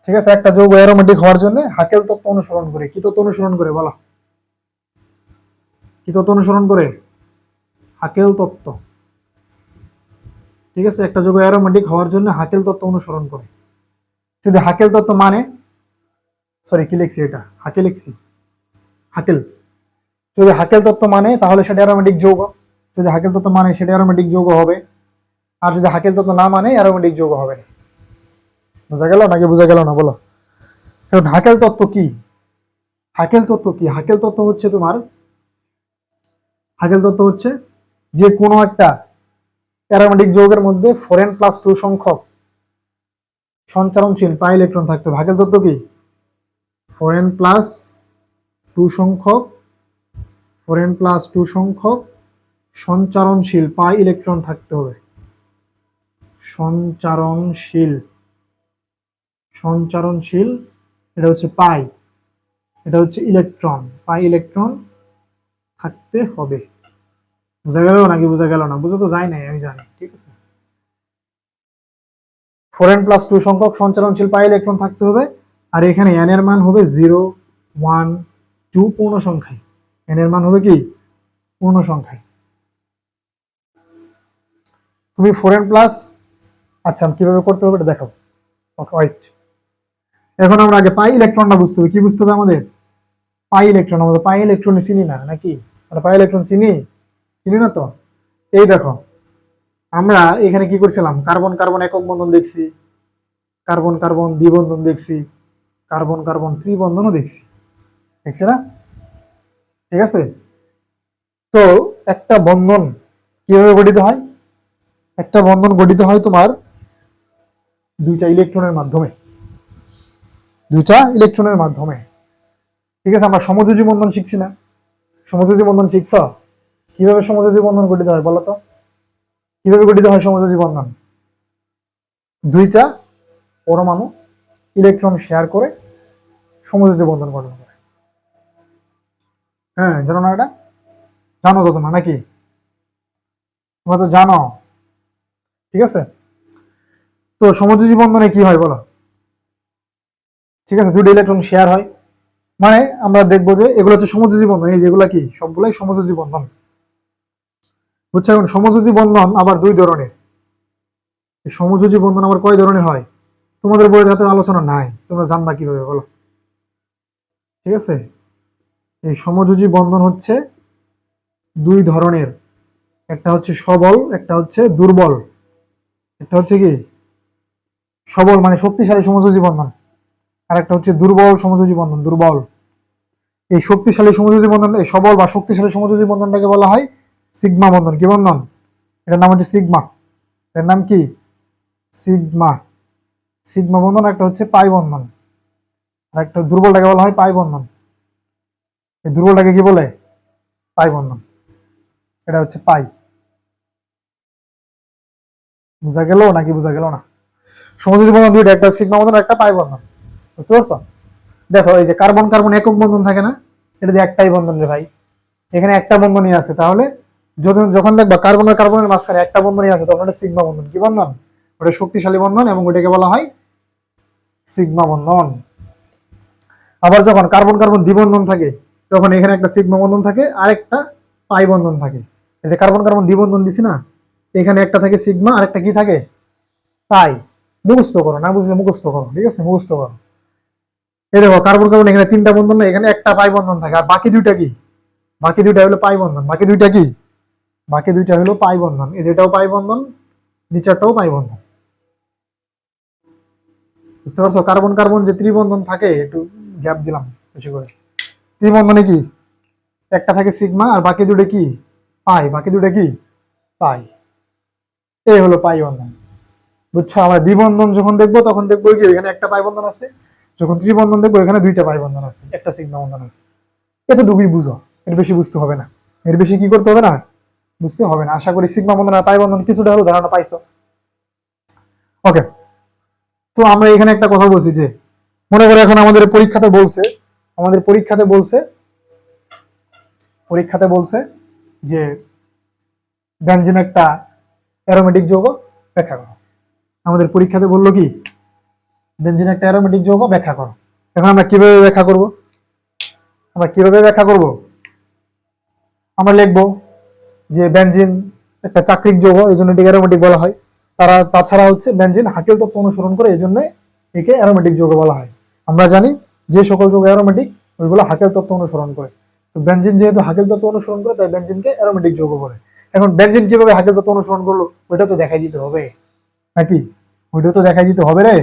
ঠিক আছে, একটা যৌগ অ্যারোমেটিক হওয়ার জন্য হাকেল তত্ত্ব অনুসরণ করে। কি তত্ত্ব অনুসরণ করে বলো? কি তত্ত্ব অনুসরণ করে? হাকেল তত্ত্ব। ঠিক আছে, একটা যৌগ অ্যারোমেটিক হওয়ার জন্য হাকেল তত্ত্ব অনুসরণ করে। যদি হাকেল তত্ত্ব মানে, সরি কি লিখছি এটা, হাকেল লিখছি, হাকেল। যদি হাকেল তত্ত্ব মানে তাহলে সেটা অ্যারোমেটিক যৌগ। যদি হাকেল তত্ত্ব মানে সেটা অ্যারোমেটিক যৌগ হবে, আর যদি হাকেল তত্ত্ব না মানে অ্যারোমেটিক যৌগ হবে না। বোঝা গেল নাকি বোঝা গেল না বলো? এখন হাকেল তত্ত্ব কি? হাকেল তত্ত্ব কি? হাকেল তত্ত্ব হচ্ছে তোমার, হাকেল তত্ত্ব হচ্ছে যে কোনো একটা অ্যারোমেটিক যৌগের মধ্যে 4n+2 সংখ্যক সঞ্চারণশীল পাই ইলেকট্রন থাকতে হবে। হাকেল তত্ত্ব কি? 4n+2 সংখ্যক 4n+2 সংখ্যক সঞ্চারণশীল পাই ইলেকট্রন থাকতে হবে। সঞ্চারণশীল, সঞ্চারণশীল, এটা হচ্ছে পাই, এটা হচ্ছে ইলেকট্রন, পাই ইলেকট্রন থাকতে হবে। বোঝা গেল নাকি বোঝা গেল না? বুঝে তো যায় নাই, আমি জানি। ঠিক আছে, 4n+2 সংখ্যক সঞ্চারণশীল পাই ইলেকট্রন থাকতে হবে। আর এখানে n এর মান হবে 0, 1, 2 পূর্ণ সংখ্যায়। n এর মান হবে কি? পূর্ণ সংখ্যায়। তুমি 4n+, আচ্ছা কিভাবে করতে হবে এটা দেখাও। ওকে রাইট, এখন আমরা আগে পাই ইলেকট্রনটা বুঝতে হবে। কি বুঝতে হবে আমাদের? Pi electron. আমাদের পাই ইলেকট্রন চিনি না নাকি? আমরা পাই ইলেকট্রন চিনি? চিনি না তো। এই দেখো, আমরা এখানে কি করছিলাম, কার্বন কার্বন একক বন্ধন দেখছি, কার্বন কার্বন দ্বিবন্ধন দেখছি, কার্বন কার্বন ত্রিবন্ধনও দেখছি, দেখছি না? ঠিক আছে, তো একটা বন্ধন কিভাবে গঠিত হয়? একটা বন্ধন গঠিত হয় তোমার দুইটা ইলেকট্রনের মাধ্যমে, দুইটা ইলেকট্রনের মাধ্যমে। ঠিক আছে, আমরা সমযোজী বন্ধন শিখছি না? সমযোজী বন্ধন শিখছ? কিভাবে সমযোজী বন্ধন গঠিত হয় বলো তো? কিভাবে গঠিত হয় সমযোজী বন্ধন? দুইটা পরমাণু ইলেকট্রন শেয়ার করে সমযোজী বন্ধন গঠন করে। হ্যাঁ, জানো না এটা? জানো তো তোমরা নাকি? তোমরা তো জানো। ঠিক আছে, তো সমযোজী বন্ধনে কি হয় বলো? ঠিক আছে, দুটো ইলেকট্রন শেয়ার হয়, মানে আমরা দেখবো যে এগুলো হচ্ছে সমযোজী বন্ধন। এই যেগুলো কি, সবগুলাই সমযোজী বন্ধন। বুঝছো? এখন সমযোজী বন্ধন আবার দুই ধরনের। এই সমযোজী বন্ধন আবার কয় ধরনের হয় তোমাদের বইয়ে যাতে আলোচনা নাই, তোমরা জানবা কিভাবে বলো? ঠিক আছে, এই সমযোজী বন্ধন হচ্ছে দুই ধরনের। একটা হচ্ছে সবল, একটা হচ্ছে দুর্বল। একটা হচ্ছে কি সবল মানে শক্তিশালী সমযোজী বন্ধন, আর একটা হচ্ছে দুর্বল সমযোজী বন্ধন, দুর্বল। এই শক্তিশালী সমযোজী বন্ধন, এই সবল বা শক্তিশালী সমযোজী বন্ধনটাকে বলা হয় সিগমা বন্ধন। কি বন্ধন? এটার নাম হচ্ছে সিগমা। এর নাম কি? সিগমা। সিগমা বন্ধন। একটা হচ্ছে পাই বন্ধন, আর একটা দুর্বলটাকে বলা হয় পাই বন্ধন। এই দুর্বলটাকে কি বলে? পাই বন্ধন। এটা হচ্ছে পাই। বোঝা গেল নাকি বোঝা গেল না? সমযোজী বন্ধন দুইটা, একটা সিগমা বন্ধন, একটা পাই বন্ধন। বুঝতে পারছো? দেখো, এই যে কার্বন কার্বন একক বন্ধন থাকে না, এটা যে একটাই বন্ধন রে ভাই, এখানে একটা বন্ধনই আছে। তাহলে যখন দেখবা কার্বনের কার্বনের মাঝখানে একটা বন্ধনই আছে, তখন এটা সিগমা বন্ধন। কি বন্ধন? ওটা শক্তিশালী বন্ধন, এবং ওটাকে বলা হয় সিগমা বন্ধন। আবার যখন কার্বন কার্বন দ্বিবন্ধন থাকে, তখন এখানে একটা সিগমা বন্ধন থাকে আর একটা পাই বন্ধন থাকে। এই যে কার্বন কার্বন দ্বিবন্ধন দিছি না, এখানে একটা থাকে সিগমা আর একটা কি থাকে? পাই। মুখস্থ করো, না বুঝলে মুখস্থ করো। ঠিক আছে, মুখস্থ করো। এই দেখো, কার্বন কার্বন এখানে তিনটা বন্ধন না, এখানে একটা পাই বন্ধন থাকে। আর বাকি দুইটা কি? বাকি দুইটা হলো পাই বন্ধন। বাকি দুইটা কি? বাকি দুইটা হলো পাই বন্ধন। এই যেটাও পাই বন্ধন, নিচেরটাও পাই বন্ধন। বুঝতে পারছো? কার্বন কার্বন যে ত্রিবন্ধন থাকে, একটু গ্যাপ দিলাম বেশি করে। ত্রিবন্ধনে কি একটা থাকে সিগমা, আর বাকি দুটো কি? পাই। বাকি দুটো কি? পাই। এই হলো পাই বন্ধন। বুঝছো? আমরা দ্বিবন্ধন যখন দেখবো তখন দেখবো কি এখানে একটা পাই বন্ধন আছে, যখন ত্রিবন্ধন দেখবো এখানে দুইটা পাই বন্ধন আছে, একটা সিগমা বন্ধন আছে। এতটুকুই বুঝো, এর বেশি বুঝতে হবে না। এর বেশি কি করতে হবে না, বুঝতে হবে না। আশা করি সিগমা বন্ধন আর পাই বন্ধন কিছুটা হলো ধারণা পাইছো। ওকে, তো আমরা এখানে একটা কথা বলছি যে, মনে করো এখন আমাদের পরীক্ষাতে বলছে, আমাদের পরীক্ষাতে বলছে যে বেনজিন একটা অ্যারোমেটিক যৌগ, ব্যাখ্যা করো। আমাদের পরীক্ষাতে বললো কি, বেনজিন একটা অ্যারোমেটিক যৌগ, ব্যাখ্যা করো। এখন আমরা কিভাবে ব্যাখ্যা করব? আমরা লিখবো যে বেনজিন একটা চাক্রিক যৌগ, এই জন্য এটিকে অ্যারোমেটিক বলা হয়। তাছাড়া হচ্ছে বেনজিন হাকেল তত্ত্ব অনুসরণ করে, এই জন্য একে অ্যারোমেটিক যৌগ বলা হয়। আমরা জানি যে সকল যৌগ অ্যারোমেটিক ওইগুলো হাকেল তত্ত্ব অনুসরণ করে। তো বেনজিন যেহেতু হাকেল তত্ত্ব অনুসরণ করে, তাই বেনজিনকে অ্যারোমেটিক যৌগ বলে। এখন বেনজিন কিভাবে হাকেল তত্ত্ব অনুসরণ করলো ওইটা তো দেখাই দিতে হবে নাকি? ওইটা তো দেখাই দিতে হবে রে।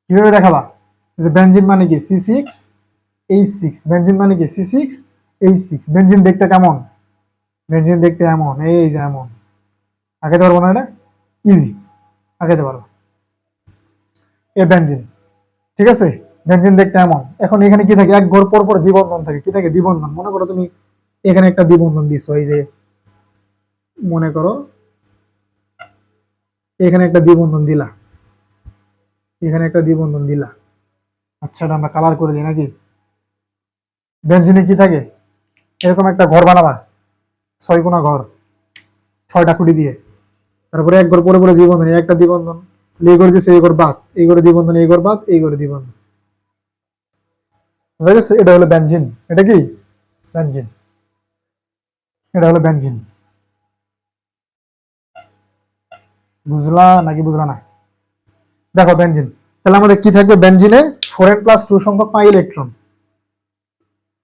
কিভাবে দেখাবা? বেনজিন মানে কি C6H6, বেনজিন মানে কি C6H6। বেনজিন দেখতে কেমন? বেনজিন দেখতে এমন, এই যে এমন। আঁকাতে পারবো না এটা? ইজি, আঁকাতে পারবো। এ বেনজিন, ঠিক আছে? বেনজিন দেখতে এমন। এখন এখানে কি থাকে? এক ঘর পর পর দ্বিবন্ধন থাকে। কি থাকে? দ্বিবন্ধন। মনে করো তুমি এখানে একটা দ্বিবন্ধন দিছো, এই যে মনে করো এখানে একটা দ্বিবন্ধন দিলা, এখানে একটা দ্বিবন্ধন দিলা। আচ্ছা, এটা আমরা কালার করে দিই নাকি? বেনজিনে কি থাকে? এরকম একটা ঘর বানাবা, 6 কোণা ঘর, 6টা খুঁটি দিয়ে। তারপরে এক ঘর পরে পরে দ্বিবন্ধন, একটা দ্বিবন্ধন, এই করে দিচ্ছে, এই ঘর বাদ, এই করে দ্বিবন্ধন, এই ঘর বাদ, এই করে দ্বিবন্ধন। বুঝা গেছে? এটা হলো বেনজিন। এটা কি? বেনজিন। এটা হলো বেনজিন। বুঝলা নাকি বুঝলা না? দেখো বেনজিন, তাহলে আমাদের কি থাকবে? বেনজিনে 4n+2 সংখ্যক পাই ইলেকট্রন,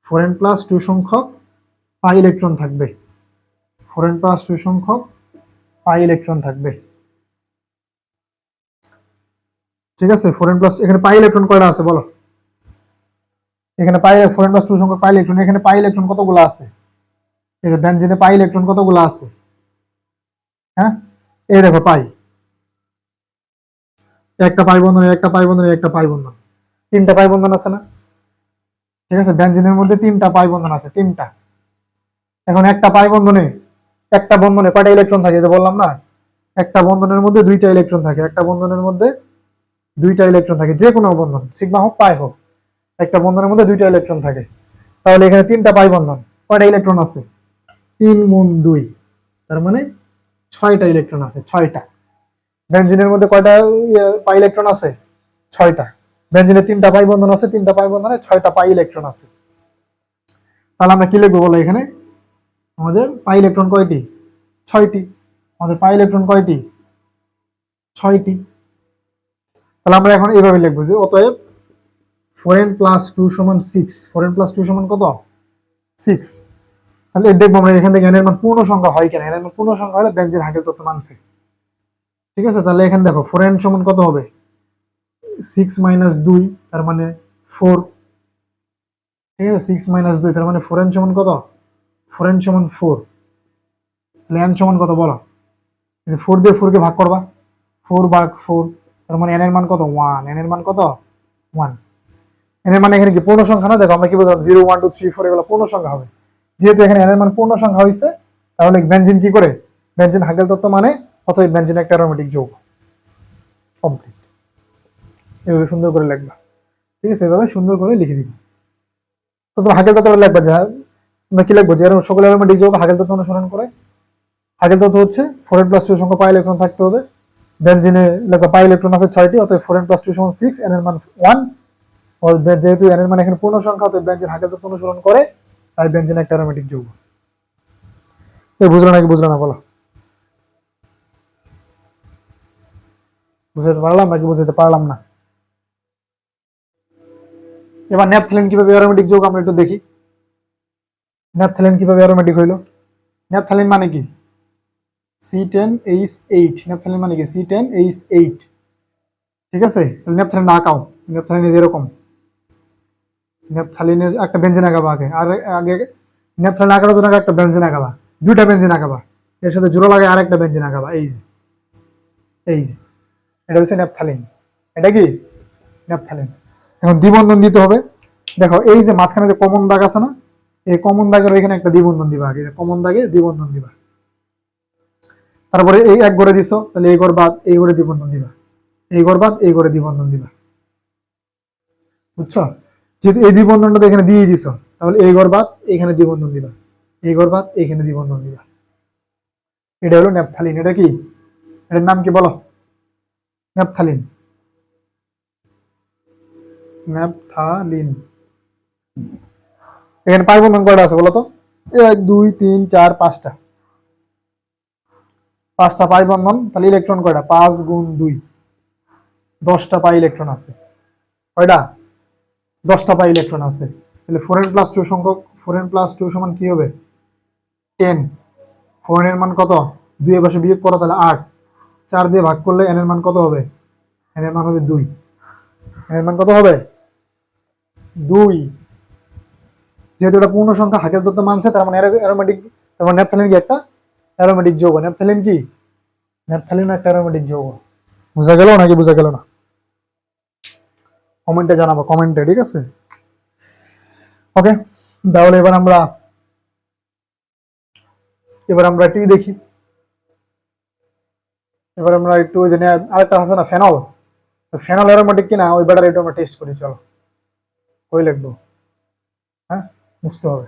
4n+2 সংখ্যক পাই ইলেকট্রন থাকবে, 4n+2 সংখ্যক পাই ইলেকট্রন থাকবে। ঠিক আছে? 4n+, এখানে পাই ইলেকট্রন কয়টা আছে বলো? এখানে পাই 4n+2 সংখ্যক পাই ইলেকট্রন, এখানে পাই ইলেকট্রন কতগুলো আছে? এই যে বেনজিনে পাই ইলেকট্রন কতগুলো আছে? হ্যাঁ, এই দেখো পাই, একটা পাই বন্ধন, একটা পাই বন্ধন, একটা পাই বন্ধন, 3টা পাই বন্ধন আছে না? ঠিক আছে? বেনজিনের মধ্যে 3টা পাই বন্ধন আছে, 3টা। এখন একটা পাই বন্ধনে, একটা বন্ধনে কয়টা ইলেকট্রন থাকে? যে বললাম না, একটা বন্ধনের মধ্যে 2টা ইলেকট্রন থাকে, একটা বন্ধনের মধ্যে 2টা ইলেকট্রন থাকে, যে কোনো বন্ধন, সিগমা হোক পাই হোক, একটা বন্ধনের মধ্যে 2টা ইলেকট্রন থাকে। তাহলে এখানে 3টা পাই বন্ধন, কয়টা ইলেকট্রন আছে? 3 গুণ 2, তার মানে 6টা ইলেকট্রন আছে, 6টা। বেনজিনের মধ্যে কয়টা পাই ইলেকট্রন আছে? 6টা। বেনজিনের 3টা পাই বন্ধন আছে, 3টা পাই বন্ধনে 6টা পাই ইলেকট্রন আছে। তাহলে আমরা কি লিখবো বলো? এখানে আমাদের পাই ইলেকট্রন কয়টি? 6টি। আমাদের পাই ইলেকট্রন কয়টি? 6টি। তাহলে আমরা এখন এইভাবে লিখবো যে অতএব 4n+2 সমান 6, 4n+2 সমান কত? 6। তাহলে দেখবো আমরা এখান থেকে এর মান পূর্ণ সংখ্যা হয় কিনা। এর মান পূর্ণ সংখ্যা হলে বেনজিন হাকেল তত্ত্ব মানছে। ঠিক আছে? তাহলে এখানে দেখো 4n সমান কত হবে? 6 - 2, তার মানে 4। ঠিক আছে? 6 - 2, তার মানে 4n সমান কত? 4n সমান 4। তাহলে n সমান কত বলো? 4 দিয়ে 4 কে ভাগ করবা, 4/4, তার মানে n এর মান কত? 1। n এর মান কত? 1। n এর মানে এখানে কি পূর্ণ সংখ্যা না? দেখো আমরা কি বললাম, 0 1 2 3 4 এগুলো পূর্ণ সংখ্যা হবে। যেহেতু এখানে n এর মান পূর্ণ সংখ্যা হয়েছে, তাহলে বেনজিন কি করে? বেনজিন হাকেল তত্ত্ব মানে, অতএব বেনজিন একটা অ্যারোমেটিক যৌগ। কমপ্লিট। এভাবে সুন্দর করে লিখবা। ঠিক আছে? এভাবে সুন্দর করে লিখে দিবা। তো তুমি হাকেল তত্ত্বটা লিখবা যে আমরা কি লিখবো? যে সকল অ্যারোমেটিক যৌগ হাকেল তত্ত্ব অনুসরণ করে। হাকেল তত্ত্ব হচ্ছে 4n+2 সংখ্যা পাই ইলেকট্রন থাকতে হবে। বেনজিনে লিখবা পাই ইলেকট্রন আছে 6টি, অতএব 4n+2 সমান 6, n এর মান 1। যেহেতু n এর মান এখানে পূর্ণ সংখ্যা, অতএব বেনজিন হাকেল তত্ত্ব অনুসরণ করে, তাই বেনজিন একটা অ্যারোমেটিক যৌগ। বুঝলো নাকি বুঝলো না বলো? বুঝতে পারলাম নাকি বুঝতে পারলাম না? এবার ন্যাপথ্যালিন কিভাবে অ্যারোমেটিক যৌগ আমরা একটু দেখি। ন্যাপথ্যালিন কিভাবে অ্যারোমেটিক হইলো? ন্যাপথ্যালিন মানে কি? C10H8। ন্যাপথ্যালিন মানে কি? C10H8। ঠিক আছে? তাহলে ন্যাপথ্যালিন না আঁকাও। ন্যাপথ্যালিন এরকম, ন্যাপথ্যালিনের একটা বেনজিন আঁকাবা আগে, আর আগে ন্যাপথ্যালিন আঁকানোর জন্য একটা বেনজিন আঁকাবা, 2টা বেনজিন আঁকাবা, এর সাথে জোড়া লাগে আরেকটা বেনজিন আঁকাবা। এই যে, এই যে, এটা হচ্ছে ন্যাপথ্যালিন। এটা কি? ন্যাপথ্যালিন। এখন দ্বিবন্ধন দিতে হবে। দেখো এই যে মাঝখানে যে কমন দাগ আছে না, এই কমন দাগের ওইখানে একটা দ্বিবন্ধন দিবা আগে, কমন দাগে দ্বিবন্ধন দিবা। তারপরে এই এক ঘরে দিছো, তাহলে এই ঘর বাদ, এই ঘরে দ্বিবন্ধন দিবা, এই ঘর বাদ, এই ঘরে দ্বিবন্ধন দিবা। বুঝছো? যেহেতু এই দ্বিবন্ধনটা এখানে দিয়ে দিছো, তাহলে এই ঘর বাদ, এখানে দ্বিবন্ধন দিবা, এই ঘর বাদ, এখানে দ্বিবন্ধন দিবা। এটা হলো ন্যাপথালিন। এটা কি, এটার নাম কি বলো? ন্যাপথালিন। ন্যাপথালিন। এখানে পাই বন্ধন কয়টা আছে বলো তো? 1 2 3 4 5টা। 5টা পাই বন্ধন, তাহলে ইলেকট্রন কয়টা? 5 গুণ 2, 10টা পাই ইলেকট্রন আছে। কয়টা? 10টা পাই ইলেকট্রন আছে। তাহলে 4n+2 সংখ্যক, 4n+2 সমান কি হবে? 10। 4n এর মান কত? 2 এর পাশে বিয়োগ করো, তাহলে 8। 4 দিয়ে ভাগ করলে n এর মান কত হবে? n এর মান হবে 2। n এর মান কত হবে? 2। যেহেতু এটা পূর্ণ সংখ্যা, হাকেল তত্ত্ব মানছে, তার মানে অ্যারোমেটিক, তার মানে ন্যাপথালিন কি একটা অ্যারোমেটিক যৌগ। ন্যাপথালিন কি? ন্যাপথালিন একটা অ্যারোমেটিক যৌগ। বোঝা গেল নাকি বোঝা গেল না? কমেন্টে জানাবো, কমেন্টে, ঠিক আছে? ওকে, তাহলে এবার আমরা একটু দেখি। এবার আমরা একটু জেনে, আরেকটা আছে না ফেনল, ফেনল অ্যারোমেটিক কিনা ওই ব্যাটার একটু আমরা টেস্ট করি। চলো, কই লিখবো? হ্যাঁ, বুঝতে হবে।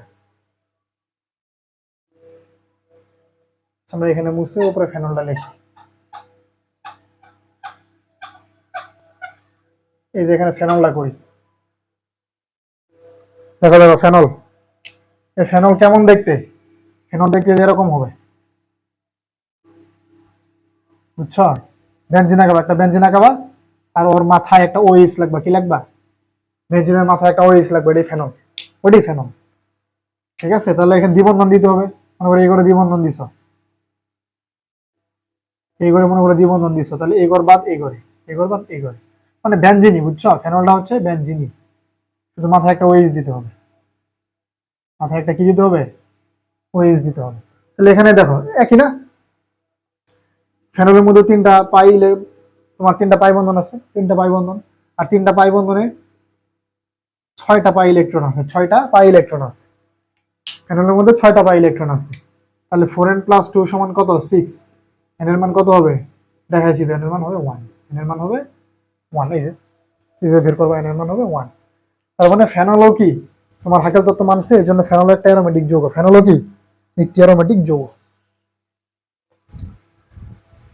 আমরা এখানে মুছে উপরে ফেনলটা লিখি। এই যে এখানে ফেনলটা করি, দেখো দেখো ফেনল। এই ফেনল কেমন দেখতে? ফেনল দেখতে এরকম হবে, বুঝছো? বেঞ্জিন আঁকাবা, একটা বেঞ্জিন আঁকাবা, আর ওর মাথায় একটা ওএইচ লাগবা। কি লাগবা? বেঞ্জিনের মাথায় একটা ওএইচ লাগবে, এটাই ফেনল, ওইটাই ফেনল। ঠিক আছে, তাহলে এখানে দ্বিবন্ধন দিতে হবে। মনে করে এই করে দ্বিবন্ধন দিছ, এই করে মনে করে দ্বিবন্ধন দিছ, তাহলে এই ঘর বাদ এই ঘরে, এই ঘর বাদ এই ঘরে, মানে বেঞ্জিনি, বুঝছো? ফেনলটা হচ্ছে বেঞ্জিনি। শুধু মাথায় একটা ওএইচ দিতে হবে, মাথায় একটা কি দিতে হবে? ওএইচ দিতে হবে। তাহলে এখানে দেখো একই না? ফেনলের মধ্যে তোমার 3টা পাই বন্ধন আছে, 3টা পাই বন্ধন, আর 3টা পাই বন্ধনে 6টা পাই ইলেকট্রন আছে, 6টা পাই ইলেকট্রন আছে। ফেনলের মধ্যে 6টা পাই ইলেকট্রন আছে। তাহলে 4n+2 সমান কত? 6। n এর মান কত হবে? দেখাইছি তো, n এর মান হবে 1। n এর মান হবে 1। এই যে এইভাবে বের করবো, n এর মান হবে 1। তার মানে ফেনলও কি তোমার হাকেল তত্ত্ব মানছে, এর জন্য ফেনল একটা অ্যারোমেটিক যৌগ। ফেনলও কি একটি অ্যারোমেটিক যৌগ।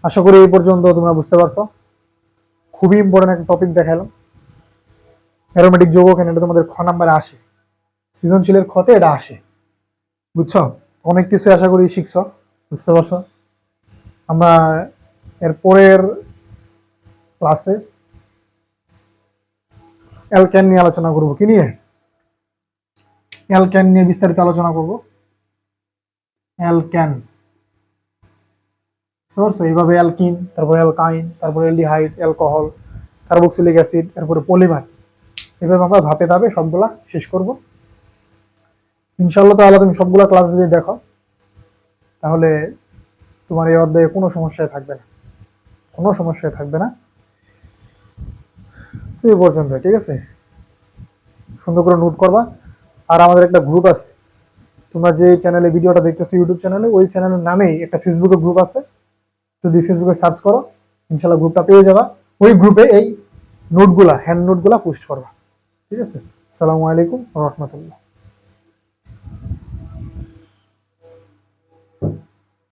আশা করি এই পর্যন্ত তোমরা বুঝতে পারছো। খুবই ইম্পর্টেন্ট একটা টপিক দেখালাম, অ্যারোমেটিক যৌগ। কেন এটা তোমাদের খ নাম্বারে আসে, সৃজনশীলের খতে এটা আসে, বুঝছো? অনেক কিছু আশা করি শিখছো, বুঝতে পারছো। আমরা এর পরের ক্লাসে অ্যালকেন নিয়ে আলোচনা করব। কি নিয়ে? অ্যালকেন নিয়ে বিস্তারিত আলোচনা করব। অ্যালকেন, বুঝতে পারছো? এইভাবে অ্যালকিন, তারপরে অ্যালকাইন, তারপরে অ্যালডিহাইড, অ্যালকোহল, কার্বক্সিলিক অ্যাসিড, এরপরে পলিমার। এভাবে আমরা ধাপে ধাপে সবগুলা শেষ করব ইনশাআল্লাহ। তাহলে তুমি সবগুলা ক্লাস যদি দেখো, তাহলে তোমার এই অধ্যায়ে কোনো সমস্যায় থাকবে না, কোনো সমস্যায় থাকবে না। তো এই পর্যন্ত, ঠিক আছে? সুন্দর করে নোট করবা। আর আমাদের একটা গ্রুপ আছে, তোমরা যে চ্যানেলে ভিডিওটা দেখতেছো, ইউটিউব চ্যানেলে, ওই চ্যানেলের নামেই একটা ফেসবুকে গ্রুপ আছে। যদি ফেসবুকে সার্চ করো, ইনশাআল্লাহ গ্রুপটা পেয়ে যাবা। ওই গ্রুপে এই নোটগুলা, হ্যান্ড নোটগুলা পোস্ট করবা, ঠিক আছে? আসসালামু আলাইকুম ওয়া রাহমাতুল্লাহ।